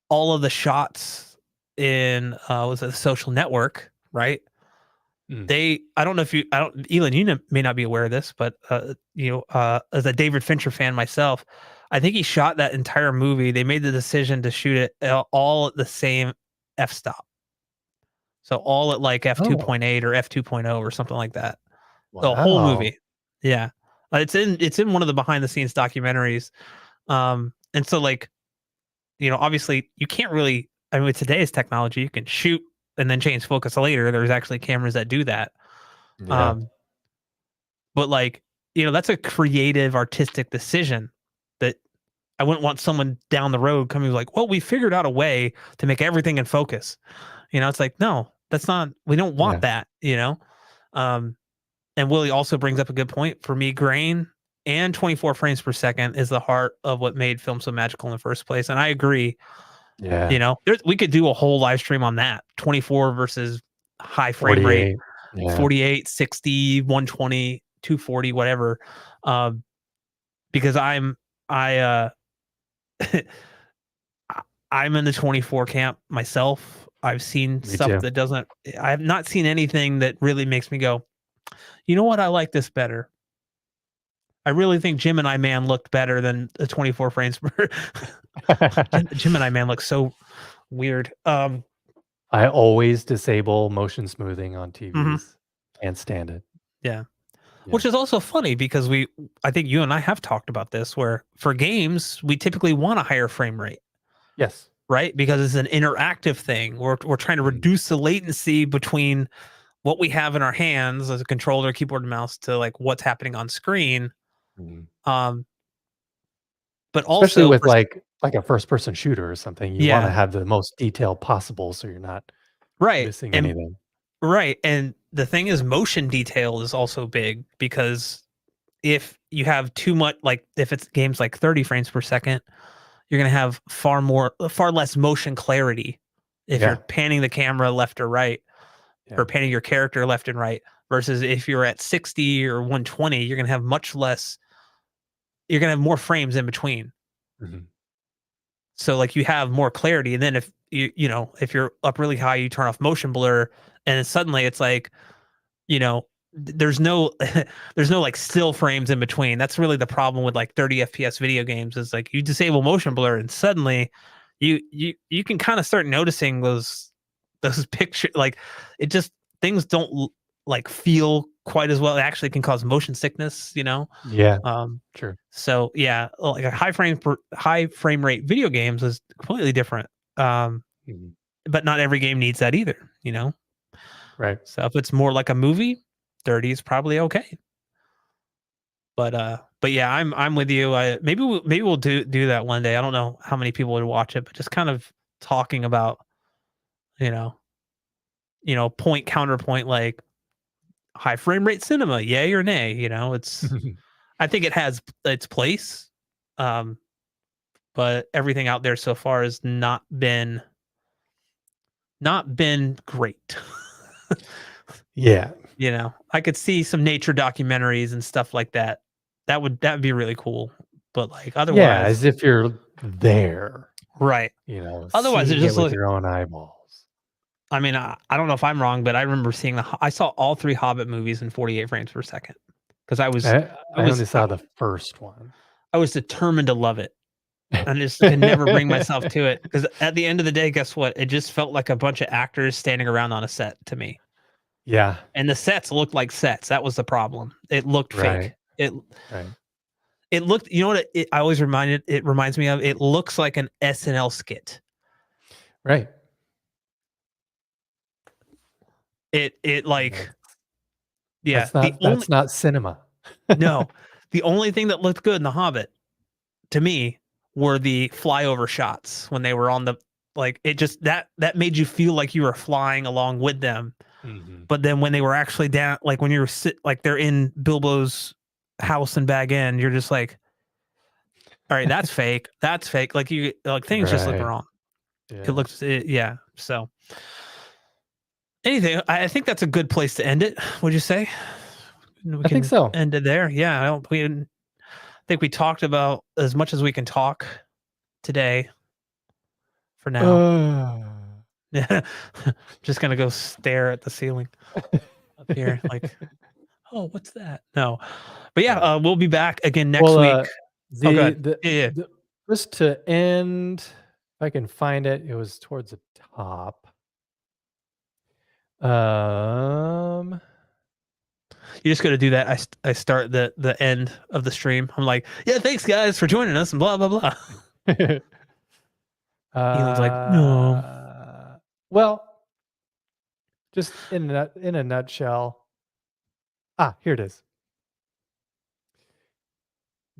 all of the shots in was it The Social Network, right? mm. I don't know if I don't, Elon, may not be aware of this, but as a David Fincher fan myself, I think he shot that entire movie. They made the decision to shoot it all at the same f stop, so all at like f two Oh, point eight or f 2.0 or something like that. The whole wow, movie, yeah. It's in one of the behind the scenes documentaries, and so like, obviously you can't really. I mean, with today's technology, you can shoot and then change focus later. There's actually cameras that do that. yeah, Um, But like, that's a creative, artistic decision that I wouldn't want someone down the road coming like, well, we figured out a way to make everything in focus. It's like, no, that's not, we don't want yeah, that. Um, and Willie also brings up a good point for me. Grain and 24 frames per second is the heart of what made film so magical in the first place. And I agree, yeah, we could do a whole live stream on that 24 versus high frame rate, 48, yeah, 48, 60, 120, 240, whatever. Um, because I I'm in the 24 camp myself. I've seen Me stuff too. that doesn't. I have not seen anything that really makes me go, you know what? I like this better. I really think Gemini Man looked better than the 24 frames per. Gemini Man looks so weird. I always disable motion smoothing on Mhm, TVs. Can't stand it. yeah. Yeah. Which is also funny because I think you and I have talked about this, where for games we typically want a higher frame rate, Yes. right? Because it's an interactive thing. We're trying to Mhm. reduce the latency between what we have in our hands as a controller, keyboard, and mouse to like what's happening on screen. Mhm. Um, but Especially also with for like a first person shooter or something, you wanna yeah, have the most detail possible so you're not right, missing and anything. right, and the thing is, motion detail is also big because if you have too much, like if it's games like 30 frames per second, you're gonna have far less motion clarity if you're Yeah. panning the camera left or right, Yeah. or panning your character left and right. Versus if you're at 60 or 120, you're gonna have much less. You're gonna have more frames in between. Mhm. So like you have more clarity, and then if if you're up really high, you turn off motion blur, and then suddenly it's like there's no there's no like still frames in between. That's really the problem with like 30 FPS video games is like you disable motion blur, and suddenly you can kind of start noticing those picture like it just things don't like feel quite as well. It actually can cause motion sickness. Yeah. Um, Sure. so yeah, like a high frame rate video games is completely different. Um, Mhm. but not every game needs that either. Right. So if it's more like a movie, 30 is probably okay. But yeah, I'm with you. Maybe we'll do that one day. I don't know how many people would watch it, but just kind of talking about, you know, point counterpoint like high frame rate cinema, yay or nay. I think it has its place. Um, but everything out there so far has not been great. Yeah. I could see some nature documentaries and stuff like that. That would be really cool. But like Yeah, otherwise, as if you're there, right. Otherwise, it seeing it just with like your own eyeballs. I mean, I don't know if I'm wrong, but I remember seeing I saw all 3 Hobbit movies in 48 frames per second because I was I I was only I, saw the first one. I was determined to love it. I just could never bring myself to it because at the end of the day, guess what? It just felt like a bunch of actors standing around on a set to me, Yeah. and the sets looked like sets. That was the problem. It looked Right. fake. Right. It looked. You know what? I always reminded. It reminds me of. It looks like an SNL skit. Right. It like That's yeah. The only that's not cinema. no, the only thing that looked good in The Hobbit to me were the flyover shots when they were on the like it just that made you feel like you were flying along with them. Mhm. But then when they were actually down, like when like they're in Bilbo's house in Bag End, you're just like, all right, that's fake. That's fake. Like you like things just look Right. wrong. It Yeah. looks yeah. So anything, I think that's a good place to end it. Would you say? We I think can so. end it there. Yeah, I don't. We didn't think we talked about as much as we can talk today for now. Uh. Yeah. Just gonna go stare at the ceiling up here, like, oh, what's that? No. But yeah, Yeah. we'll be back again next Well, week. Oh, the good. the Yeah, yeah. the just to end, if I can find it, it was towards the top. Um, You just gotta do that. I start the end of the stream. I'm like, yeah, thanks guys for joining us and blah blah blah. Elon's like, no. uh, well, just in a nutshell. Here it is.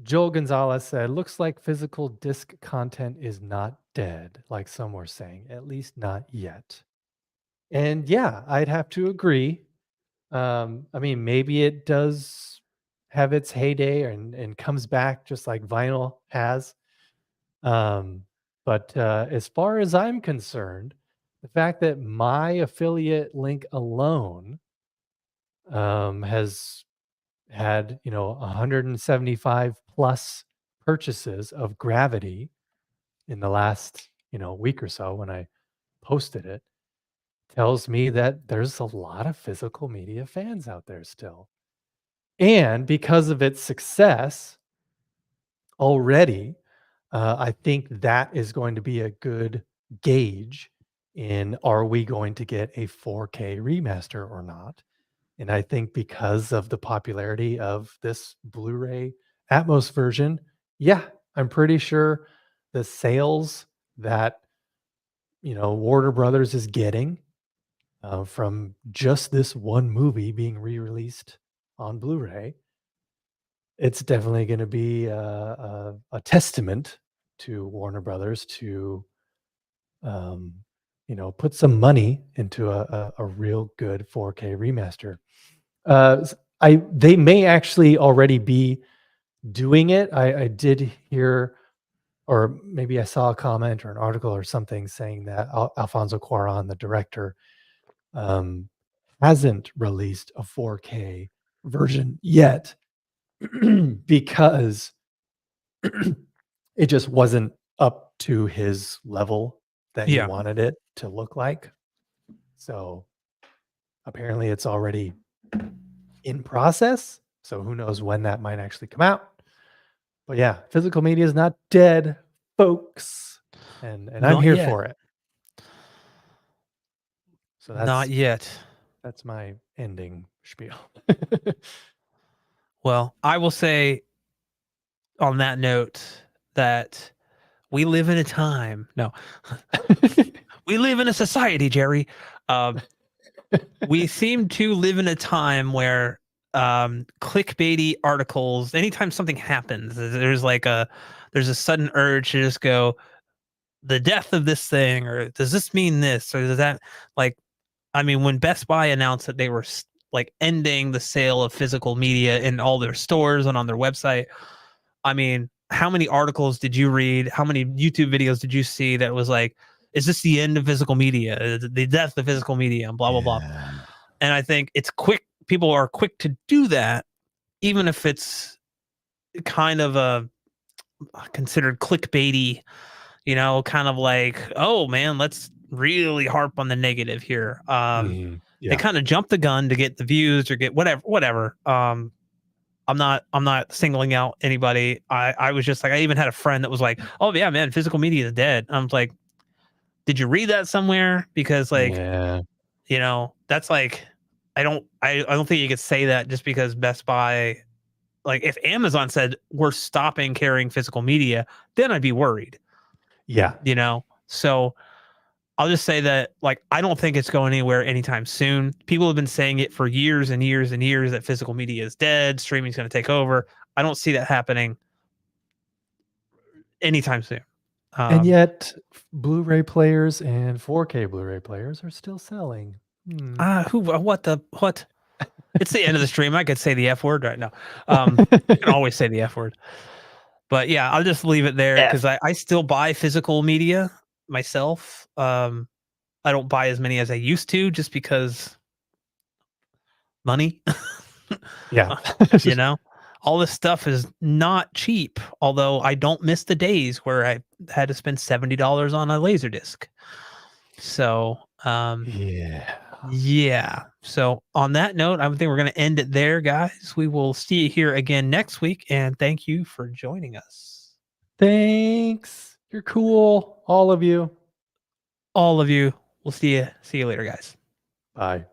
Joel Gonzalez said, "Looks like physical disc content is not dead, like some were saying, at least not yet." And yeah, I'd have to agree. I mean, maybe it does have its heyday and comes back just like vinyl has. Um, but as far as I'm concerned, the fact that my affiliate link alone has had 175 plus purchases of Gravity in the last week or so when I posted it, tells me that there's a lot of physical media fans out there still. And because of its success already, I think that is going to be a good gauge in, are we going to get a 4K remaster or not? And I think because of the popularity of this Blu-ray Atmos version, yeah, I'm pretty sure the sales that Warner Brothers is getting from just this one movie being re-released on Blu-ray, it's definitely going to be a testament to Warner Brothers to um, put some money into a real good 4K remaster. They may actually already be doing it. I did hear, or maybe I saw a comment or an article or something saying that Alfonso Cuarón, the director, um, hasn't released a 4K version yet because it just wasn't up to his level that he Yeah. wanted it to look like. So apparently it's already in process. So who knows when that might actually come out. But yeah, physical media is not dead, folks. And I'm Not here yet. for it. So Not yet. that's my ending spiel. Well, I will say on that note that we live in a time. No, we live in a society, Jerry. We seem to live in a time where clickbaity articles, anytime something happens, there's a sudden urge to just go, the death of this thing, or does this mean this, or does that, like, I mean, when Best Buy announced that they were like ending the sale of physical media in all their stores and on their website, I mean, how many articles did you read? How many YouTube videos did you see that was like, is this the end of physical media? The death of physical media and blah, blah, blah. Yeah. And I think it's quick. People are quick to do that, even if it's kind of a considered clickbaity, kind of like, oh man, let's really harp on the negative here. Mhm. They Yeah. kind of jump the gun to get the views or get whatever. I'm not singling out anybody. I was just like, I even had a friend that was like, oh yeah, man, physical media is dead. I was like, did you read that somewhere? Because like, Yeah. that's like, I don't think you could say that just because Best Buy, like if Amazon said we're stopping carrying physical media, then I'd be worried, Yeah. So I'll just say that, like, I don't think it's going anywhere anytime soon. People have been saying it for years and years and years that physical media is dead, streaming's going to take over. I don't see that happening anytime soon. And yet Blu-ray players and 4K Blu-ray players are still selling. What? It's the end of the stream. I could say the F word right now. You can always say the F word. But yeah, I'll just leave it there because I still buy physical media myself. I don't buy as many as I used to just because money. Yeah. you know, all this stuff is not cheap. Although I don't miss the days where I had to spend $70 on a laser disc. So, Yeah. yeah. So on that note, I think we're going to end it there, guys. We will see you here again next week, and thank you for joining us. Thanks. You're cool. All of you. All of you. We'll see you later, guys. Bye.